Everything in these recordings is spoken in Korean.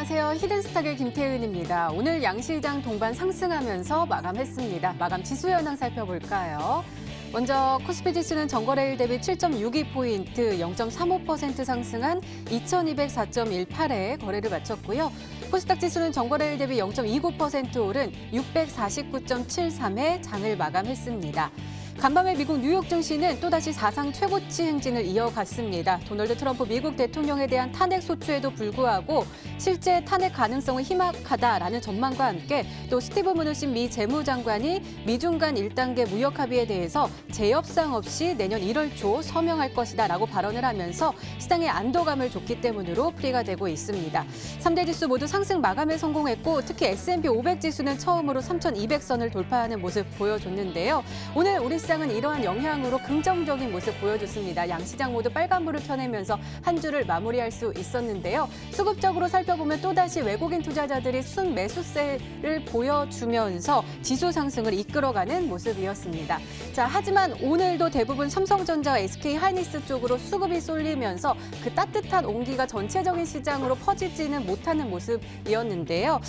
안녕하세요. 히든스탁의 김태은입니다. 오늘 양시장 동반 상승하면서 마감했습니다. 마감 지수 현황 살펴볼까요? 먼저 코스피 지수는 전거래일 대비 7.62포인트, 0.35% 상승한 2204.18에 거래를 마쳤고요. 코스닥 지수는 전거래일 대비 0.29% 오른 649.73에 장을 마감했습니다. 간밤에 미국 뉴욕 증시는 또다시 사상 최고치 행진을 이어갔습니다. 도널드 트럼프 미국 대통령에 대한 탄핵 소추에도 불구하고 실제 탄핵 가능성은 희박하다라는 전망과 함께 또 스티브 무누신 미 재무장관이 미중 간 1단계 무역 합의에 대해서 재협상 없이 내년 1월 초 서명할 것이다라고 발언을 하면서 시장에 안도감을 줬기 때문으로 풀이가 되고 있습니다. 3대 지수 모두 상승 마감에 성공했고 특히 S&P 500 지수는 처음으로 3,200선을 돌파하는 모습 보여줬는데요. 오늘 우리 시장은 이러한 영향으로 긍정적인 모습 보여줬습니다. 양시장 모두 빨간불을 켜내면서 한 주를 마무리할 수 있었는데요. 수급적으로 살펴보면 또다시 외국인 투자자들이 순매수세를 보여주면서 지수 상승을 이끌어가는 모습이었습니다. 자, 하지만 오늘도 대부분 삼성전자와 SK하이닉스 쪽으로 수급이 쏠리면서 그 따뜻한 온기가 전체적인 시장으로 퍼지지는 못하는 모습이었는데요.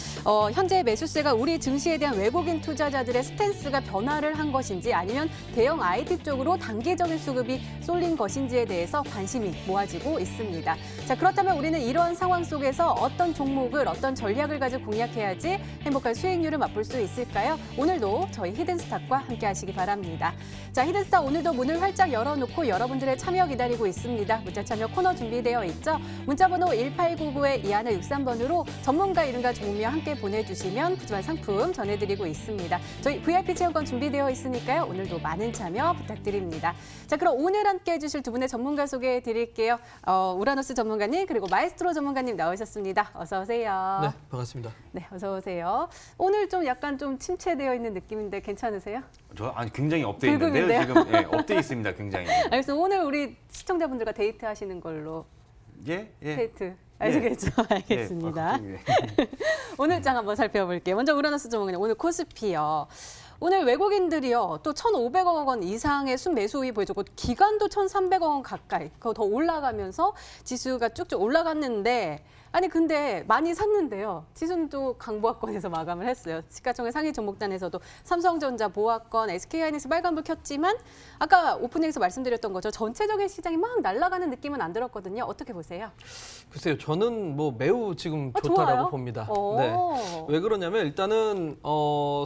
현재 매수세가 우리 증시에 대한 외국인 투자자들의 스탠스가 변화를 한 것인지 아니면 대형 IT 쪽으로 단기적인 수급이 쏠린 것인지에 대해서 관심이 모아지고 있습니다. 자, 그렇다면 우리는 이러한 상황 속에서 어떤 종목을 어떤 전략을 가지고 공략해야지 행복한 수익률을 맛볼 수 있을까요? 오늘도 저희 히든스탁과 함께 하시기 바랍니다. 자, 히든스탁 오늘도 문을 활짝 열어놓고 여러분들의 참여 기다리고 있습니다. 문자 참여 코너 준비되어 있죠? 문자번호 1899-2163번으로 전문가 이름과 종목명 함께 보내주시면 푸짐한 상품 전해드리고 있습니다. 저희 VIP 체험권 준비되어 있으니까요. 오늘도 많은 참여 부탁드립니다. 자, 그럼 오늘 함께 해주실 두 분의 전문가 소개해 드릴게요. 우라노스 전문가님 그리고 마에스트로 전문가님 나오셨습니다. 어서 오세요. 네, 반갑습니다. 네, 어서 오세요. 오늘 좀 약간 좀 침체되어 있는 느낌인데 괜찮으세요? 아니 굉장히 업돼 있는데요. 지금 업돼 있습니다. 굉장히. 알겠습니다. 오늘 우리 시청자분들과 데이트 하시는 걸로. 예. 데이트. 아시겠죠? 알겠습니다. 오늘 장 한번 살펴볼게요. 먼저 우라노스 전문가님, 오늘 코스피요. 오늘 외국인들이요, 또 1,500억 원 이상의 순매수 우위 보여줬고 기간도 1,300억 원 가까이 그거 더 올라가면서 지수가 쭉쭉 올라갔는데 아니 근데 많이 샀는데요. 지수는 또 강보합권에서 마감을 했어요. 시가총액 상위 종목단에서도 삼성전자, 보합권, SK하이닉스 빨간불 켰지만 아까 오프닝에서 말씀드렸던 거죠. 전체적인 시장이 막 날아가는 느낌은 안 들었거든요. 어떻게 보세요? 글쎄요, 저는 뭐 매우 지금 좋다라고 좋아요? 봅니다. 네. 왜 그러냐면 일단은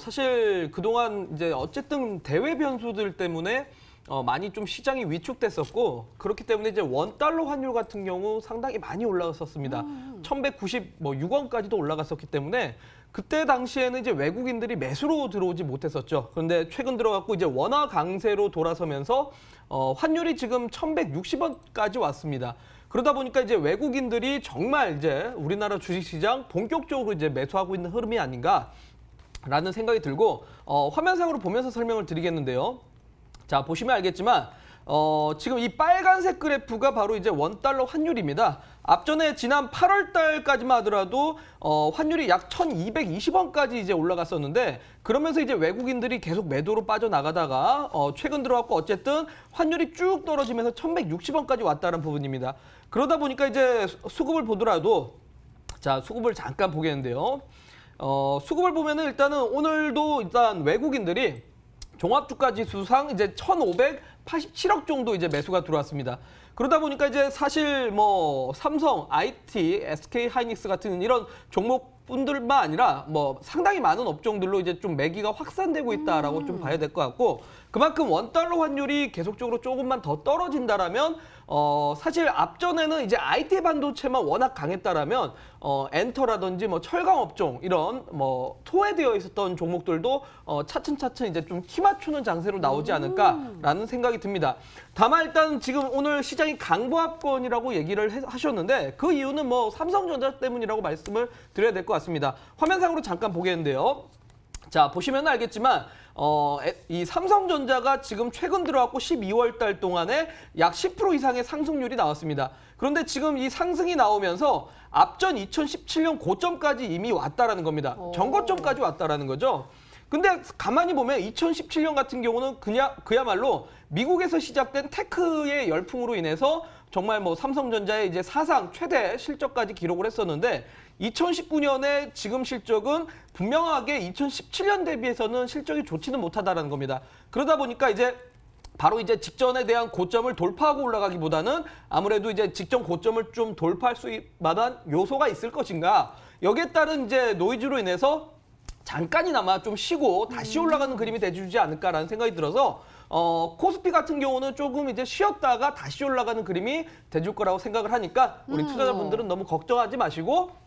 사실 그동안 이제 어쨌든 대외 변수들 때문에 많이 좀 시장이 위축됐었고 그렇기 때문에 이제 원달러 환율 같은 경우 상당히 많이 올라갔었습니다. 1,196원까지도 올라갔었기 때문에 그때 당시에는 이제 외국인들이 매수로 들어오지 못했었죠. 그런데 최근 들어갔고 이제 원화 강세로 돌아서면서 환율이 지금 1,160원까지 왔습니다. 그러다 보니까 이제 외국인들이 정말 이제 우리나라 주식시장 본격적으로 이제 매수하고 있는 흐름이 아닌가라는 생각이 들고 화면상으로 보면서 설명을 드리겠는데요. 자, 보시면 알겠지만 지금 이 빨간색 그래프가 바로 이제 원달러 환율입니다. 앞전에 지난 8월 달까지만 하더라도 환율이 약 1,220원까지 이제 올라갔었는데 그러면서 이제 외국인들이 계속 매도로 빠져나가다가 최근 들어왔고 어쨌든 환율이 쭉 떨어지면서 1,160원까지 왔다는 부분입니다. 그러다 보니까 이제 수급을 보더라도 자, 수급을 잠깐 보겠는데요. 수급을 보면은 일단은 오늘도 일단 외국인들이 종합주가지수상 이제 1,587억 정도 이제 매수가 들어왔습니다. 그러다 보니까 이제 사실 뭐 삼성, IT, SK하이닉스 같은 이런 종목분들만 아니라 뭐 상당히 많은 업종들로 이제 좀 매기가 확산되고 있다라고 좀 봐야 될 것 같고 그만큼 원달러 환율이 계속적으로 조금만 더 떨어진다라면 사실 앞전에는 이제 IT 반도체만 워낙 강했다라면 엔터라든지 뭐 철강 업종 이런 뭐 토해되어 있었던 종목들도 차츰차츰 이제 좀 키 맞추는 장세로 나오지 않을까라는 생각이 듭니다. 다만 일단 지금 오늘 시장이 강보합권이라고 얘기를 하셨는데 그 이유는 뭐 삼성전자 때문이라고 말씀을 드려야 될 것 같습니다. 화면상으로 잠깐 보겠는데요. 자, 보시면 알겠지만 이 삼성전자가 지금 최근 들어왔고 12월 달 동안에 약 10% 이상의 상승률이 나왔습니다. 그런데 지금 이 상승이 나오면서 앞전 2017년 고점까지 이미 왔다라는 겁니다. 전고점까지 왔다라는 거죠. 근데 가만히 보면 2017년 같은 경우는 그야말로 미국에서 시작된 테크의 열풍으로 인해서 정말 뭐 삼성전자의 이제 사상 최대 실적까지 기록을 했었는데 2019년에 지금 실적은 분명하게 2017년 대비해서는 실적이 좋지는 못하다라는 겁니다. 그러다 보니까 이제 바로 이제 직전에 대한 고점을 돌파하고 올라가기보다는 아무래도 이제 직전 고점을 좀 돌파할 수 만한 요소가 있을 것인가. 여기에 따른 이제 노이즈로 인해서 잠깐이나마 좀 쉬고 다시 올라가는 그림이 돼주지 않을까라는 생각이 들어서 코스피 같은 경우는 조금 이제 쉬었다가 다시 올라가는 그림이 돼줄 거라고 생각을 하니까 우리 투자자분들은 너무 걱정하지 마시고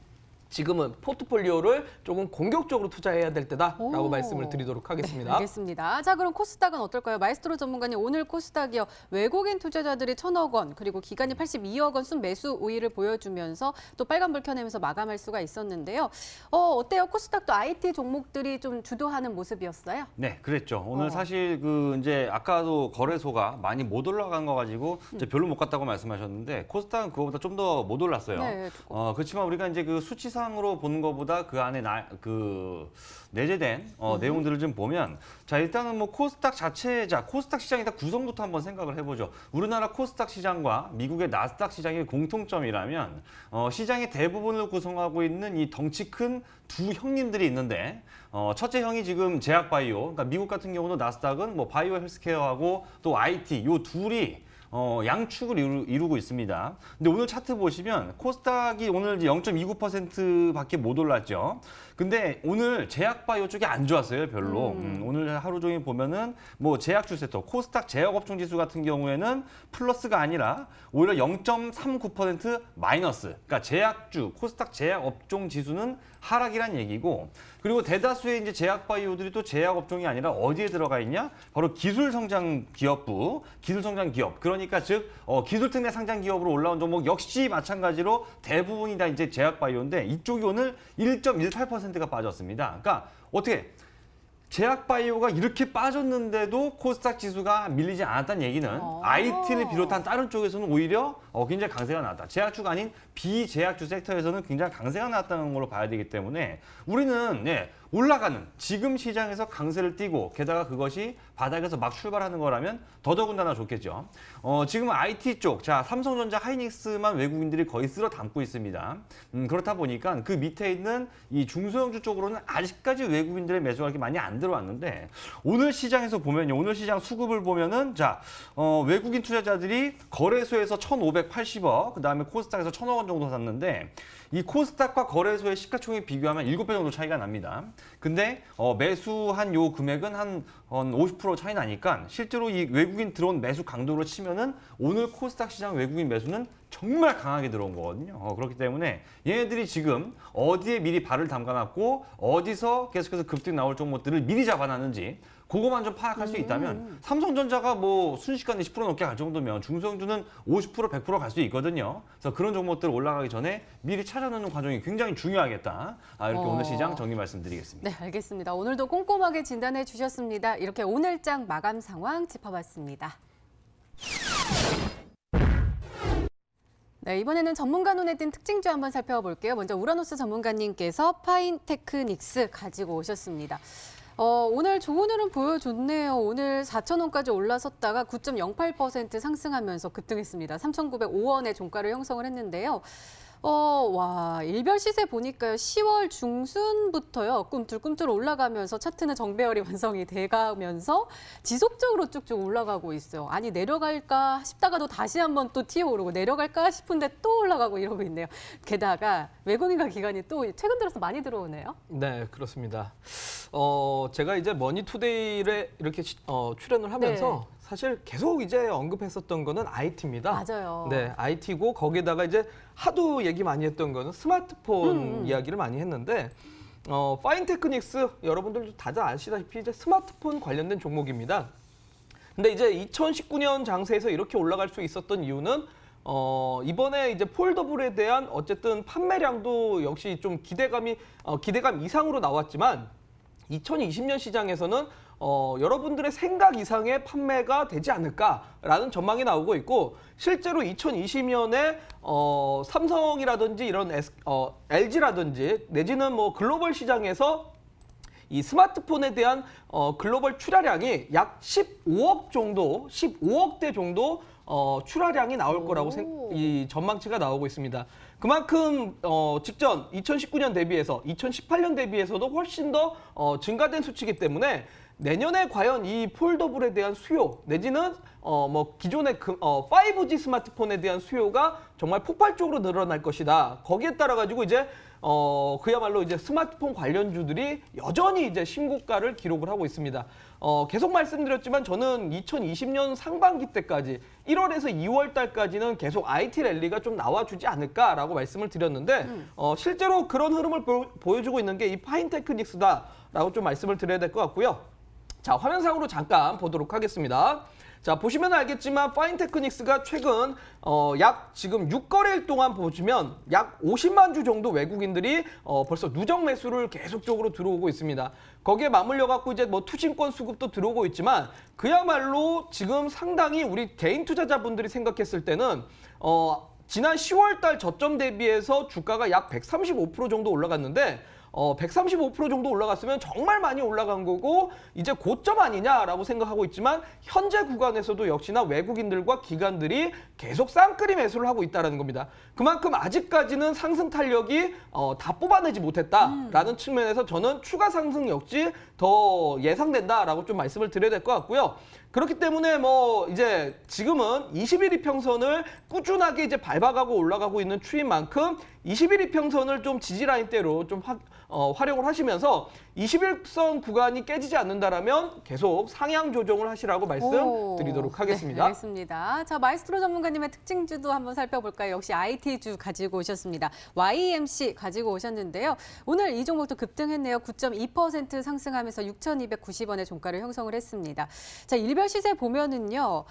지금은 포트폴리오를 조금 공격적으로 투자해야 될 때다라고 말씀을 드리도록 하겠습니다. 네, 알겠습니다. 자, 그럼 코스닥은 어떨까요? 마에스트로 전문가님, 오늘 코스닥이요. 외국인 투자자들이 1,000억 원, 그리고 기관이 82억 원 순매수 우위를 보여주면서 또 빨간불 켜내면서 마감할 수가 있었는데요. 어때요? 코스닥도 IT 종목들이 좀 주도하는 모습이었어요? 네, 그랬죠. 오늘 사실 이제 아까도 거래소가 많이 못 올라간 거 가지고 이제 별로 못 갔다고 말씀하셨는데 코스닥은 그거보다 좀 더 못 올랐어요. 네, 그렇지만 우리가 이제 그 수치상으로 보는 것보다 그 안에 내재된 내용들을 좀 보면 자, 일단은 뭐 코스닥 자체, 자, 코스닥 시장의 구성부터 한번 생각을 해보죠. 우리나라 코스닥 시장과 미국의 나스닥 시장의 공통점이라면 시장의 대부분을 구성하고 있는 이 덩치 큰 두 형님들이 있는데 첫째 형이 지금 제약바이오, 그러니까 미국 같은 경우는 나스닥은 뭐 바이오 헬스케어하고 또 IT 요 둘이 양축을 이루고 있습니다. 근데 오늘 차트 보시면 코스닥이 오늘 이제 0.29%밖에 못 올랐죠. 근데 오늘 제약바이오 쪽이 안 좋았어요, 별로. 오늘 하루 종일 보면은 뭐 제약주 섹터, 코스닥 제약업종 지수 같은 경우에는 플러스가 아니라 오히려 0.39% 마이너스. 그러니까 제약주, 코스닥 제약업종 지수는 하락이란 얘기고, 그리고 대다수의 이제 제약바이오들이 또 제약업종이 아니라 어디에 들어가 있냐? 바로 기술성장 기업부, 기술성장 기업. 그러니까 즉 기술특례 상장 기업으로 올라온 종목 역시 마찬가지로 대부분이 다 이제 제약바이오인데 이쪽이 오늘 1.18%가 빠졌습니다. 그러니까 어떻게 제약바이오가 이렇게 빠졌는데도 코스닥 지수가 밀리지 않았다는 얘기는 IT를 비롯한 다른 쪽에서는 오히려 굉장히 강세가 나왔다. 제약주가 아닌 비제약주 섹터에서는 굉장히 강세가 나왔다는 걸로 봐야 되기 때문에 우리는 올라가는 지금 시장에서 강세를 띠고 게다가 그것이 바닥에서 막 출발하는 거라면 더더군다나 좋겠죠. 지금 IT 쪽, 자, 삼성전자, 하이닉스만 외국인들이 거의 쓸어 담고 있습니다. 그렇다 보니까 그 밑에 있는 이 중소형주 쪽으로는 아직까지 외국인들의 매수가 그렇게 많이 안 들어왔는데 오늘 시장에서 보면요. 오늘 시장 수급을 보면은 자, 외국인 투자자들이 거래소에서 1,580억, 그다음에 코스닥에서 1,000억 원 정도 샀는데 이 코스닥과 거래소의 시가총액 비교하면 7배 정도 차이가 납니다. 근데 매수한 요 금액은 한 50% 차이 나니까 실제로 이 외국인 들어온 매수 강도로 치면은 오늘 코스닥 시장 외국인 매수는 정말 강하게 들어온 거거든요. 그렇기 때문에 얘네들이 지금 어디에 미리 발을 담가놨고 어디서 계속해서 급등 나올 종목들을 미리 잡아놨는지 그거만 좀 파악할 수 있다면 삼성전자가 뭐 순식간에 10% 넘게 갈 정도면 중소형주는 50%, 100% 갈 수 있거든요. 그래서 그런 종목들 올라가기 전에 미리 찾아놓는 과정이 굉장히 중요하겠다. 이렇게 오늘 시장 정리 말씀드리겠습니다. 네, 알겠습니다. 오늘도 꼼꼼하게 진단해 주셨습니다. 이렇게 오늘장 마감 상황 짚어봤습니다. 네, 이번에는 전문가 눈에 띈 특징주 한번 살펴볼게요. 먼저 우라노스 전문가님께서 파인테크닉스 가지고 오셨습니다. 오늘 좋은 흐름 보여줬네요. 오늘 4,000원까지 올라섰다가 9.08% 상승하면서 급등했습니다. 3,905원의 종가를 형성을 했는데요. 와, 일별 시세 보니까요. 10월 중순부터요. 꿈틀꿈틀 올라가면서 차트는 정배열이 완성이 돼가면서 지속적으로 쭉쭉 올라가고 있어요. 아니, 내려갈까 싶다가도 다시 한번 또 튀어오르고 내려갈까 싶은데 또 올라가고 이러고 있네요. 게다가 외국인과 기관이 또 최근 들어서 많이 들어오네요. 네, 그렇습니다. 제가 이제 머니투데이에 이렇게 출연을 하면서 사실 계속 이제 언급했었던 거는 IT입니다. 맞아요. 네, IT고 거기에다가 이제 하도 얘기 많이 했던 거는 스마트폰 이야기를 많이 했는데 파인테크닉스 여러분들도 다들 아시다시피 이제 스마트폰 관련된 종목입니다. 근데 이제 2019년 장세에서 이렇게 올라갈 수 있었던 이유는 이번에 이제 폴더블에 대한 어쨌든 판매량도 역시 좀 기대감 이상으로 나왔지만 2020년 시장에서는 여러분들의 생각 이상의 판매가 되지 않을까라는 전망이 나오고 있고 실제로 2020년에 삼성이라든지 이런 LG라든지 내지는 뭐 글로벌 시장에서 이 스마트폰에 대한 글로벌 출하량이 약 15억대 정도 출하량이 나올 거라고 이 전망치가 나오고 있습니다. 그만큼 직전 2019년 대비해서 2018년 대비해서도 훨씬 더 증가된 수치이기 때문에 내년에 과연 이 폴더블에 대한 수요 내지는 뭐 기존의 5G 스마트폰에 대한 수요가 정말 폭발적으로 늘어날 것이다. 거기에 따라 가지고 이제 그야말로 이제 스마트폰 관련주들이 여전히 이제 신고가를 기록을 하고 있습니다. 계속 말씀드렸지만 저는 2020년 상반기 때까지 1월에서 2월 달까지는 계속 IT 랠리가 좀 나와주지 않을까라고 말씀을 드렸는데 실제로 그런 흐름을 보여주고 있는 게 이 파인테크닉스다라고 좀 말씀을 드려야 될 것 같고요. 자, 화면상으로 잠깐 보도록 하겠습니다. 자, 보시면 알겠지만 파인테크닉스가 최근 약 지금 6거래일 동안 보시면 약 50만 주 정도 외국인들이 벌써 누적 매수를 계속적으로 들어오고 있습니다. 거기에 맞물려 갖고 이제 뭐 투신권 수급도 들어오고 있지만 그야말로 지금 상당히 우리 개인 투자자분들이 생각했을 때는 지난 10월 달 저점 대비해서 주가가 약 135% 정도 올라갔는데 135% 정도 올라갔으면 정말 많이 올라간 거고 이제 고점 아니냐라고 생각하고 있지만 현재 구간에서도 역시나 외국인들과 기관들이 계속 쌍끌이 매수를 하고 있다는 겁니다. 그만큼 아직까지는 상승 탄력이 다 뽑아내지 못했다라는 측면에서 저는 추가 상승 역시 더 예상된다라고 좀 말씀을 드려야 될 것 같고요. 그렇기 때문에 뭐 이제 지금은 21 이평선을 꾸준하게 이제 밟아가고 올라가고 있는 추인 만큼 21 이평선을 좀 지지라인대로 좀 활용을 하시면서 21선 구간이 깨지지 않는다라면 계속 상향 조정을 하시라고 말씀드리도록 하겠습니다. 네, 알겠습니다. 자, 마이스트로 전문가님의 특징주도 한번 살펴볼까요? 역시 IT주 가지고 오셨습니다. YMC 가지고 오셨는데요. 오늘 이 종목도 급등했네요. 9.2% 상승하면서 6,290원의 종가를 형성을 했습니다. 자, 일별 시세 보면은요.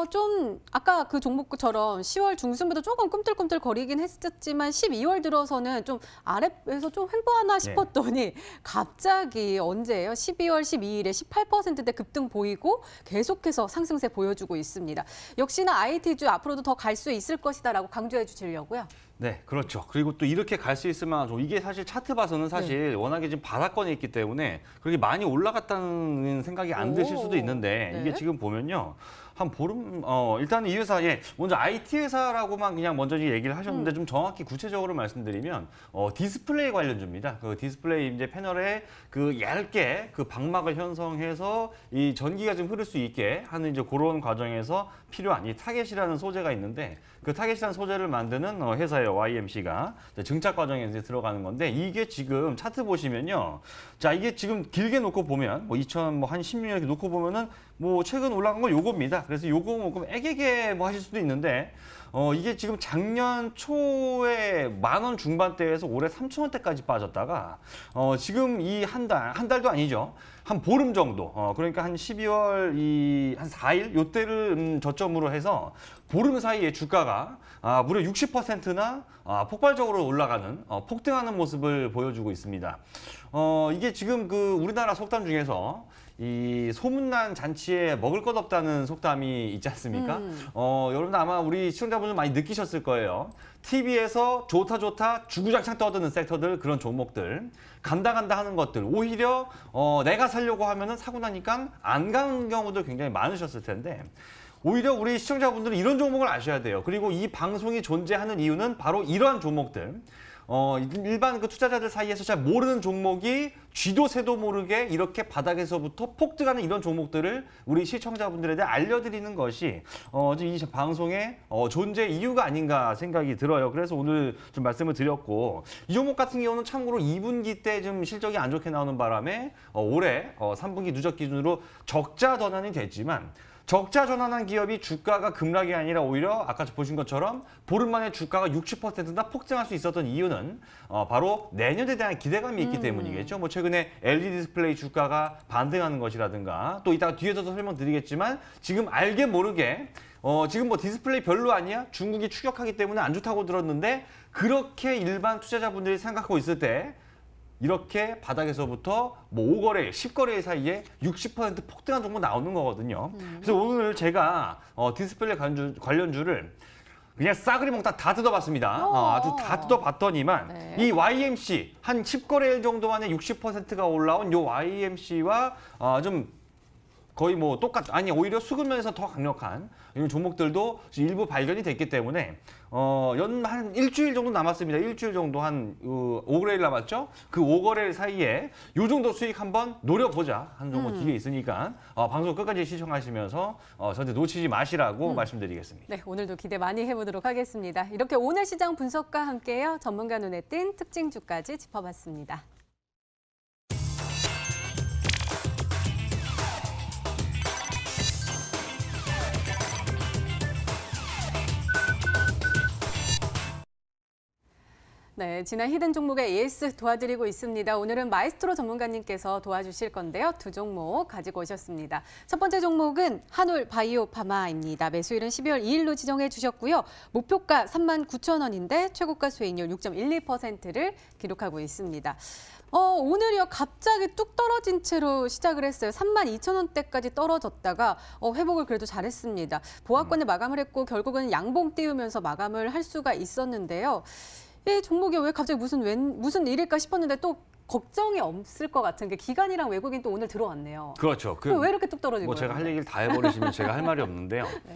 좀 아까 그 종목처럼 10월 중순부터 조금 꿈틀꿈틀 거리긴 했었지만 12월 들어서는 좀 아래에서 좀 횡보하나 싶었더니 갑자기 언제예요? 12월 12일에 18%대 급등 보이고 계속해서 상승세 보여주고 있습니다. 역시나 IT주 앞으로도 더 갈 수 있을 것이다라고 강조해 주시려고요. 네, 그렇죠. 그리고 또 이렇게 갈 수 있을 만한 좀 이게 사실 차트 봐서는 사실 워낙에 지금 바닥권에 있기 때문에 그렇게 많이 올라갔다는 생각이 안 드실 수도 있는데 네. 이게 지금 보면요. 한 보름 일단 이 회사 먼저 IT 회사라고만 그냥 먼저 얘기를 하셨는데 좀 정확히 구체적으로 말씀드리면 디스플레이 관련주입니다. 그 디스플레이 이제 패널에 그 얇게 그 방막을 형성해서 이 전기가 좀 흐를 수 있게 하는 이제 그런 과정에서 필요한 이 타겟이라는 소재가 있는데 그 타겟이라는 소재를 만드는 회사예요. YMC가 증착 과정에 이제 들어가는 건데 이게 지금 차트 보시면요. 자, 이게 지금 길게 놓고 보면 뭐 2000한 16년 이렇게 놓고 보면은 뭐 최근 올라간 건 요겁니다. 그래서 요거 뭐 그럼 애게게 뭐 하실 수도 있는데 이게 지금 작년 초에 10,000원 중반대에서 올해 3,000원대까지 빠졌다가 지금 이 한 달도 아니죠. 한 보름 정도. 그러니까 한 12월 한 4일 요때를 저점으로 해서 보름 사이에 주가가 무려 60%나 폭발적으로 올라가는 폭등하는 모습을 보여주고 있습니다. 이게 지금 그 우리나라 속담 중에서 이 소문난 잔치에 먹을 것 없다는 속담이 있지 않습니까? 여러분 아마 우리 시청자분들 많이 느끼셨을 거예요. TV에서 좋다 주구장창 떠드는 섹터들 그런 종목들 간다 하는 것들 오히려 내가 살려고 하면은 사고 나니까 안 가는 경우도 굉장히 많으셨을 텐데 오히려 우리 시청자분들은 이런 종목을 아셔야 돼요. 그리고 이 방송이 존재하는 이유는 바로 이러한 종목들. 일반 그 투자자들 사이에서 잘 모르는 종목이 쥐도 새도 모르게 이렇게 바닥에서부터 폭등하는 이런 종목들을 우리 시청자분들에게 알려드리는 것이 지금 이 방송의 존재 이유가 아닌가 생각이 들어요. 그래서 오늘 좀 말씀을 드렸고 이 종목 같은 경우는 참고로 2분기 때 좀 실적이 안 좋게 나오는 바람에 올해 3분기 누적 기준으로 적자 전환이 됐지만 적자 전환한 기업이 주가가 급락이 아니라 오히려 아까 보신 것처럼 보름 만에 주가가 60%나 폭증할 수 있었던 이유는 바로 내년에 대한 기대감이 있기 때문이겠죠. 뭐 최근에 LED 디스플레이 주가가 반등하는 것이라든가 또 이따가 뒤에서도 설명드리겠지만 지금 알게 모르게 지금 뭐 디스플레이 별로 아니야? 중국이 추격하기 때문에 안 좋다고 들었는데 그렇게 일반 투자자분들이 생각하고 있을 때 이렇게 바닥에서부터 뭐 5거래일, 10거래일 사이에 60% 폭등한 종목 나오는 거거든요. 그래서 오늘 제가 디스플레이 관련주를 그냥 싸그리 몽땅 다 뜯어봤습니다. 아주 다 뜯어봤더니만 네. 이 YMC 한 10거래일 정도 만에 60%가 올라온 요 YMC와 좀 거의 뭐 아니 오히려 수급면에서 더 강력한 이런 종목들도 일부 발견이 됐기 때문에 한 일주일 정도 남았습니다. 일주일 정도 한 5거래일 남았죠. 그 5거래일 사이에 요 정도 수익 한번 노려보자 하는 정도 기회 있으니까 방송 끝까지 시청하시면서 저한테 놓치지 마시라고 말씀드리겠습니다. 네, 오늘도 기대 많이 해보도록 하겠습니다. 이렇게 오늘 시장 분석과 함께요. 전문가 눈에 띈 특징주까지 짚어봤습니다. 네, 지난 히든 종목의 AS 도와드리고 있습니다. 오늘은 마에스트로 전문가님께서 도와주실 건데요. 두 종목 가지고 오셨습니다. 첫 번째 종목은 한올 바이오 파마입니다. 매수일은 12월 2일로 지정해 주셨고요. 목표가 39,000원인데 최고가 수익률 6.12%를 기록하고 있습니다. 오늘이요 갑자기 뚝 떨어진 채로 시작을 했어요. 32,000원대까지 떨어졌다가 회복을 그래도 잘했습니다. 보합권에 마감을 했고 결국은 양봉 띄우면서 마감을 할 수가 있었는데요. 이 종목이 왜 갑자기 무슨 일일까 싶었는데 또 걱정이 없을 것 같은 게 기관이랑 외국인 또 오늘 들어왔네요. 그렇죠. 왜 이렇게 뚝 떨어진 뭐 거예요? 제가 할 얘기를 다 해버리시면 제가 할 말이 없는데요. 네.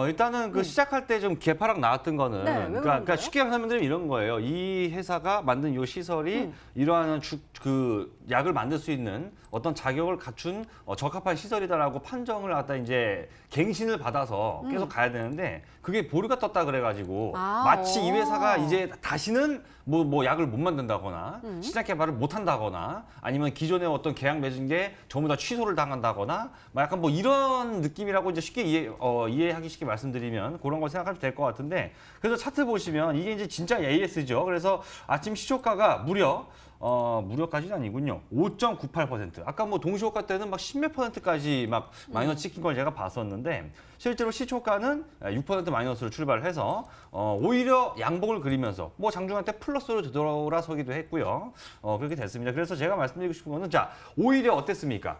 일단은 그 시작할 때 좀 개파락 나왔던 거는 네, 왜 그러니까 쉽게 말하면 이런 거예요. 이 회사가 만든 이 시설이 이러한 그 약을 만들 수 있는 어떤 자격을 갖춘 적합한 시설이다라고 판정을 갖다 이제 갱신을 받아서 계속 가야 되는데 그게 보류가 떴다 그래가지고 마치 이 회사가 이제 다시는 뭐 약을 못 만든다거나 시장 개발을 못 한다거나 아니면 기존의 어떤 계약 맺은 게 전부 다 취소를 당한다거나 약간 뭐 이런 느낌이라고 이제 쉽게 이해하기 쉽게 말씀드리면 그런 걸 생각하면 될 것 같은데 그래서 차트 보시면 이게 이제 진짜 AS죠. 그래서 아침 시초가가 무료까지는 아니군요. 5.98%. 아까 뭐 동시호가 때는 막 10몇 %까지 막 마이너스 찍힌 걸 제가 봤었는데 실제로 시초가는 6% 마이너스로 출발을 해서 오히려 양봉을 그리면서 뭐 장중한 때 플러스로 되돌아서기도 했고요. 그렇게 됐습니다. 그래서 제가 말씀드리고 싶은 거는 자, 오히려 어땠습니까?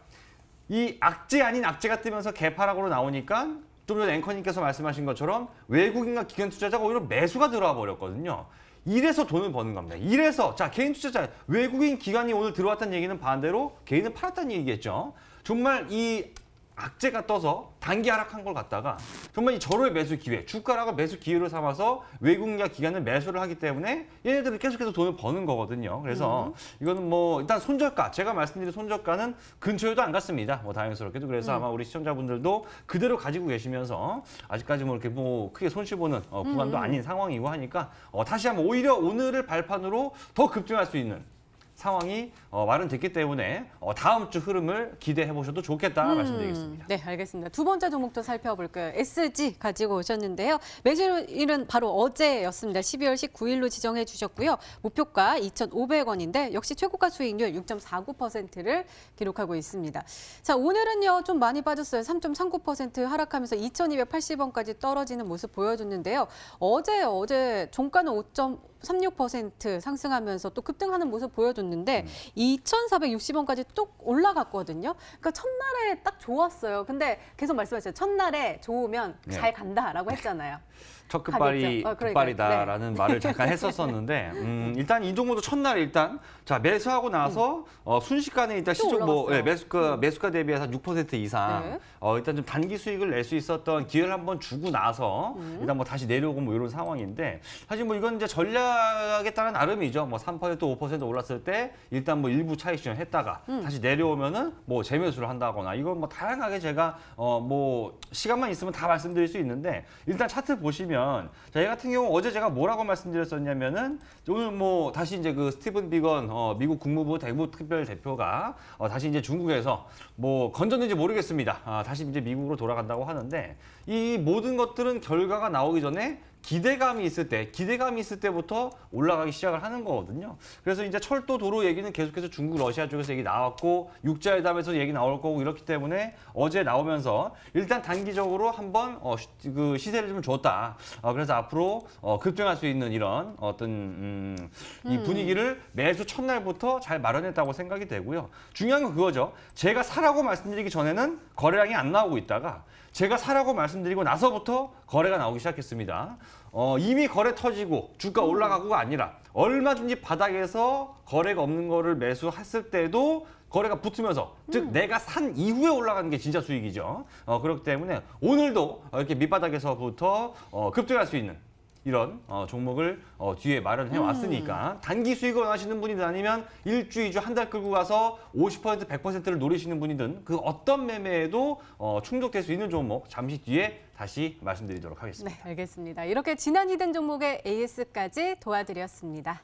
이 악재 아닌 악재가 뜨면서 개파락으로 나오니까 좀 전에 앵커님께서 말씀하신 것처럼 외국인과 기관 투자자가 오히려 매수가 들어와 버렸거든요. 이래서 돈을 버는 겁니다. 이래서 자 개인 투자자 외국인 기관이 오늘 들어왔다는 얘기는 반대로 개인은 팔았다는 얘기겠죠. 정말 이 악재가 떠서 단기 하락한 걸 갖다가 정말 이 절호의 매수 기회, 주가락을 매수 기회로 삼아서 외국인과 기관은 매수를 하기 때문에 얘네들은 계속해서 돈을 버는 거거든요. 그래서 이거는 뭐 일단 손절가, 제가 말씀드린 손절가는 근처에도 안 갔습니다. 뭐 다행스럽게도. 그래서 아마 우리 시청자분들도 그대로 가지고 계시면서 아직까지 뭐 이렇게 뭐 크게 손실 보는 구간도 아닌 상황이고 하니까 다시 한번 오히려 오늘을 발판으로 더 급등할 수 있는 상황이 마련됐기 때문에 다음 주 흐름을 기대해 보셔도 좋겠다 말씀드리겠습니다. 네, 알겠습니다. 두 번째 종목도 살펴볼까요? SG 가지고 오셨는데요. 매수일은 바로 어제였습니다. 12월 19일로 지정해 주셨고요. 목표가 2,500원인데 역시 최고가 수익률 6.49%를 기록하고 있습니다. 자, 오늘은요 좀 많이 빠졌어요. 3.39% 하락하면서 2,280원까지 떨어지는 모습 보여줬는데요. 어제 종가는 5.36% 상승하면서 또 급등하는 모습 보여줬는데 2,460원까지 뚝 올라갔거든요. 그러니까 첫날에 딱 좋았어요. 근데 계속 말씀하셨어요. 첫날에 좋으면 잘 간다라고 했잖아요. 첫 끝발이 끝발이다라는 네. 말을 잠깐 했었었는데 일단 이 종목도 첫날 일단 자 매수하고 나서 순식간에 일단 시중 매수가 대비해서 6% 이상 일단 좀 단기 수익을 낼 수 있었던 기회를 한번 주고 나서 일단 뭐 다시 내려오고 뭐 이런 상황인데 사실 뭐 이건 이제 전략에 따른 나름이죠. 뭐 3% 5% 올랐을 때 일단 뭐 일부 차익 실현했다가 다시 내려오면은 뭐 재매수를 한다거나 이건 뭐 다양하게 제가 뭐 시간만 있으면 다 말씀드릴 수 있는데 일단 차트 보시면 자, 얘 같은 경우 어제 제가 뭐라고 말씀드렸었냐면은 오늘 뭐 다시 이제 그 스티븐 비건 미국 국무부 대북 특별 대표가 다시 이제 중국에서 뭐 건졌는지 모르겠습니다. 다시 이제 미국으로 돌아간다고 하는데 이 모든 것들은 결과가 나오기 전에 기대감이 있을 때부터 올라가기 시작을 하는 거거든요. 그래서 이제 철도 도로 얘기는 계속해서 중국, 러시아 쪽에서 얘기 나왔고 육자회담에서 얘기 나올 거고 이렇기 때문에 어제 나오면서 일단 단기적으로 한번 그 시세를 좀 줬다. 그래서 앞으로 급등할 수 있는 이런 어떤 이 분위기를 매수 첫날부터 잘 마련했다고 생각이 되고요. 중요한 건 그거죠. 제가 사라고 말씀드리기 전에는 거래량이 안 나오고 있다가 제가 사라고 말씀드리고 나서부터 거래가 나오기 시작했습니다. 이미 거래 터지고 주가 올라가고가 아니라 얼마든지 바닥에서 거래가 없는 거를 매수했을 때도 거래가 붙으면서 즉 내가 산 이후에 올라가는 게 진짜 수익이죠. 그렇기 때문에 오늘도 이렇게 밑바닥에서부터 급등할 수 있는 이런 종목을 뒤에 마련해 왔으니까 단기 수익을 원하시는 분이든 아니면 1주, 2주, 한 달 끌고 가서 50%, 100%를 노리시는 분이든 그 어떤 매매에도 충족될 수 있는 종목 잠시 뒤에 다시 말씀드리도록 하겠습니다. 네, 알겠습니다. 이렇게 지난 히든 종목의 AS까지 도와드렸습니다.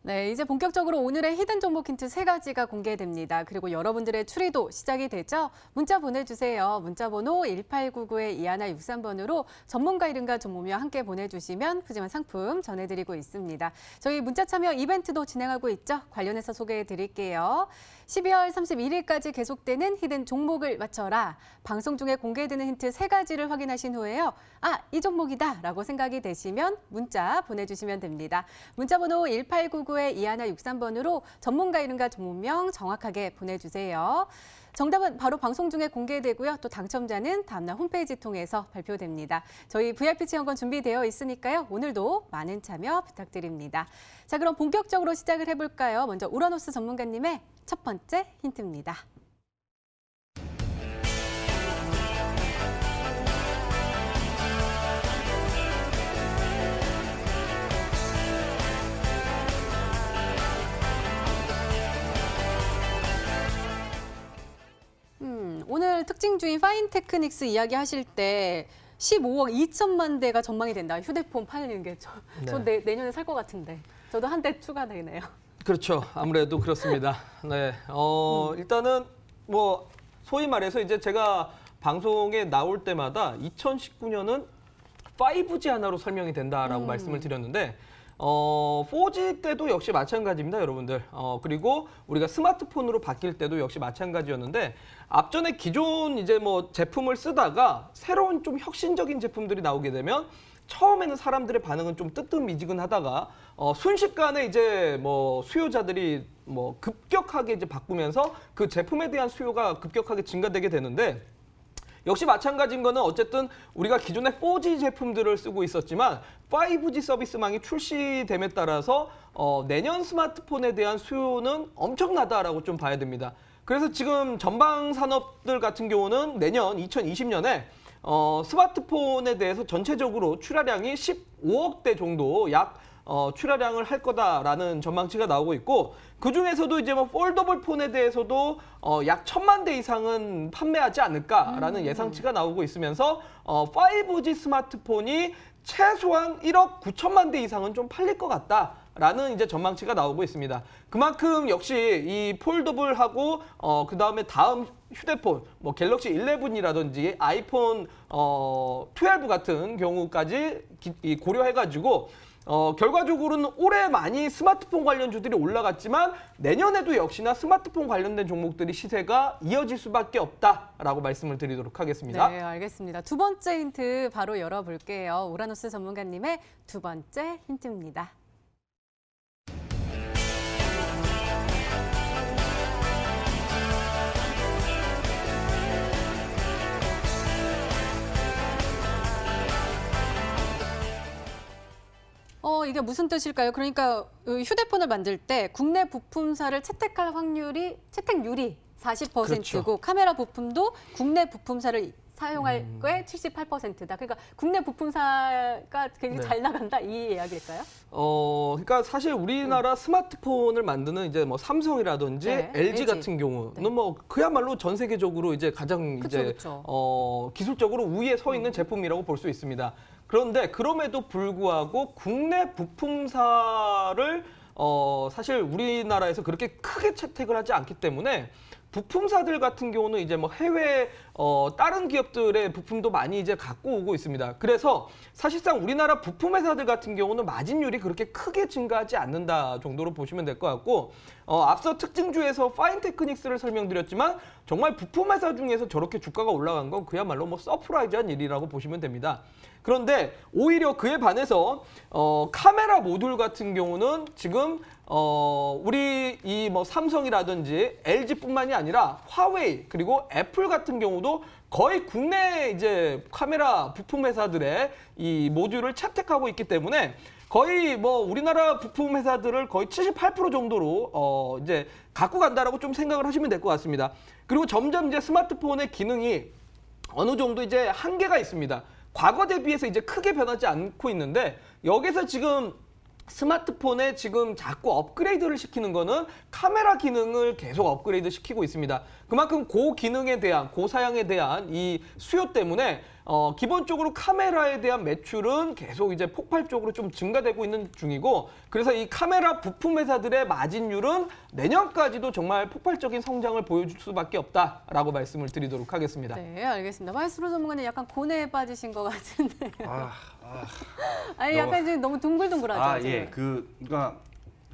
네, 이제 본격적으로 오늘의 히든 종목 힌트 3가지가 공개됩니다. 그리고 여러분들의 추리도 시작이 되죠. 문자 보내주세요. 문자 번호 1899-2163번으로 전문가 이름과 종목명 함께 보내주시면 푸짐한 상품 전해드리고 있습니다. 저희 문자 참여 이벤트도 진행하고 있죠. 관련해서 소개해드릴게요. 12월 31일까지 계속되는 히든 종목을 맞춰라. 방송 중에 공개되는 힌트 3가지를 확인하신 후에요. 이 종목이다 라고 생각이 되시면 문자 보내주시면 됩니다. 문자 번호 1899-2163번으로 전문가 이름과 종목명 정확하게 보내주세요. 정답은 바로 방송 중에 공개되고요. 또 당첨자는 다음날 홈페이지 통해서 발표됩니다. 저희 VIP 체험권 준비되어 있으니까요. 오늘도 많은 참여 부탁드립니다. 자, 그럼 본격적으로 시작을 해볼까요? 먼저 우라노스 전문가님의 첫 번째 힌트입니다. 오늘 특징주인 파인테크닉스 이야기 하실 때 15억 2천만 대가 전망이 된다. 휴대폰 팔리는 게. 저 내년에 살 것 같은데. 저도 한 대 추가되네요. 그렇죠. 아무래도 그렇습니다. 네. 일단은 뭐 소위 말해서 이제 제가 방송에 나올 때마다 2019년은 5G 하나로 설명이 된다라고 말씀을 드렸는데 4G 때도 역시 마찬가지입니다, 여러분들. 그리고 우리가 스마트폰으로 바뀔 때도 역시 마찬가지였는데 앞전에 기존 이제 뭐 제품을 쓰다가 새로운 좀 혁신적인 제품들이 나오게 되면 처음에는 사람들의 반응은 좀 뜨뜻미지근하다가 순식간에 이제 뭐 수요자들이 뭐 급격하게 이제 바꾸면서 그 제품에 대한 수요가 급격하게 증가되게 되는데 역시 마찬가지인 거는 어쨌든 우리가 기존에 4G 제품들을 쓰고 있었지만 5G 서비스망이 출시됨에 따라서 내년 스마트폰에 대한 수요는 엄청나다라고 좀 봐야 됩니다. 그래서 지금 전방 산업들 같은 경우는 내년 2020년에 스마트폰에 대해서 전체적으로 출하량이 15억 대 정도 약 출하량을 할 거다라는 전망치가 나오고 있고 그중에서도 이제 뭐 폴더블 폰에 대해서도 약 1,000만 대 이상은 판매하지 않을까라는 예상치가 나오고 있으면서 5G 스마트폰이 최소한 1억 9천만 대 이상은 좀 팔릴 것 같다라는 이제 전망치가 나오고 있습니다. 그만큼 역시 이 폴더블하고 그 다음에 다음 휴대폰 뭐 갤럭시 11이라든지 아이폰 12 같은 경우까지 고려해가지고 결과적으로는 올해 많이 스마트폰 관련주들이 올라갔지만 내년에도 역시나 스마트폰 관련된 종목들이 시세가 이어질 수밖에 없다라고 말씀을 드리도록 하겠습니다. 네, 알겠습니다. 두 번째 힌트 바로 열어볼게요. 우라노스 전문가님의 두 번째 힌트입니다. 이게 무슨 뜻일까요? 그러니까 휴대폰을 만들 때 국내 부품사를 채택할 채택률이 40%고 그렇죠. 카메라 부품도 국내 부품사를 사용할 게 78%다. 그러니까 국내 부품사가 굉장히 잘 나간다 이 이야기일까요? 그러니까 사실 우리나라 스마트폰을 만드는 이제 뭐 삼성이라든지 LG 같은 경우는 뭐 그야말로 전 세계적으로 이제 가장 기술적으로 우위에 서 있는 제품이라고 볼 수 있습니다. 그런데 그럼에도 불구하고 국내 부품사를 사실 우리나라에서 그렇게 크게 채택을 하지 않기 때문에 부품사들 같은 경우는 이제 뭐 해외 다른 기업들의 부품도 많이 이제 갖고 오고 있습니다. 그래서 사실상 우리나라 부품 회사들 같은 경우는 마진율이 그렇게 크게 증가하지 않는다 정도로 보시면 될 것 같고 앞서 특징주에서 파인테크닉스를 설명드렸지만 정말 부품 회사 중에서 저렇게 주가가 올라간 건 그야말로 뭐 서프라이즈한 일이라고 보시면 됩니다. 그런데 오히려 그에 반해서 카메라 모듈 같은 경우는 지금 우리 이 뭐 삼성이라든지 LG뿐만이 아니라 화웨이 그리고 애플 같은 경우도 거의 국내 이제 카메라 부품 회사들의 이 모듈을 채택하고 있기 때문에 거의 뭐 우리나라 부품 회사들을 거의 78% 정도로 이제 갖고 간다라고 좀 생각을 하시면 될 것 같습니다. 그리고 점점 이제 스마트폰의 기능이 어느 정도 이제 한계가 있습니다. 과거 대비해서 이제 크게 변하지 않고 있는데 여기서 지금 스마트폰에 지금 자꾸 업그레이드를 시키는 거는 카메라 기능을 계속 업그레이드 시키고 있습니다. 그만큼 고기능에 대한, 고사양에 대한 이 수요 때문에 기본적으로 카메라에 대한 매출은 계속 이제 폭발적으로 좀 증가되고 있는 중이고 그래서 이 카메라 부품 회사들의 마진율은 내년까지도 정말 폭발적인 성장을 보여줄 수밖에 없다라고 말씀을 드리도록 하겠습니다. 네, 알겠습니다. 마이스트로 전문가님 약간 고뇌에 빠지신 것 같은데. 아니 약간 지금 너무 둥글둥글하죠. 예, 그러니까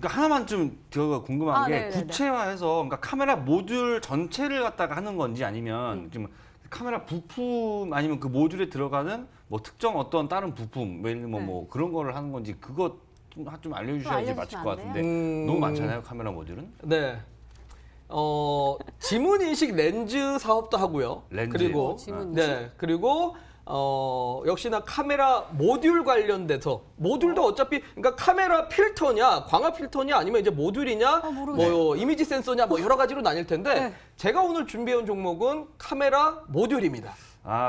하나만 좀 제가 궁금한 게 네네네. 구체화해서 그러니까 카메라 모듈 전체를 갖다가 하는 건지 아니면 좀 카메라 부품 아니면 그 모듈에 들어가는 뭐 특정 어떤 다른 부품 예를 들면 뭐 그런 거를 하는 건지 그거 좀 알려주셔야지 맞을 것 같은데 너무 많잖아요 카메라 모듈은. 네. 지문 인식 렌즈 사업도 하고요. 렌즈. 그리고 지문 네. 그리고 역시나 카메라 모듈 관련돼서 모듈도 어차피 그러니까 카메라 필터냐, 광학 필터냐 아니면 이제 모듈이냐, 모르겠네. 뭐 이미지 센서냐 뭐 여러 가지로 나뉠 텐데 네. 제가 오늘 준비해 온 종목은 카메라 모듈입니다.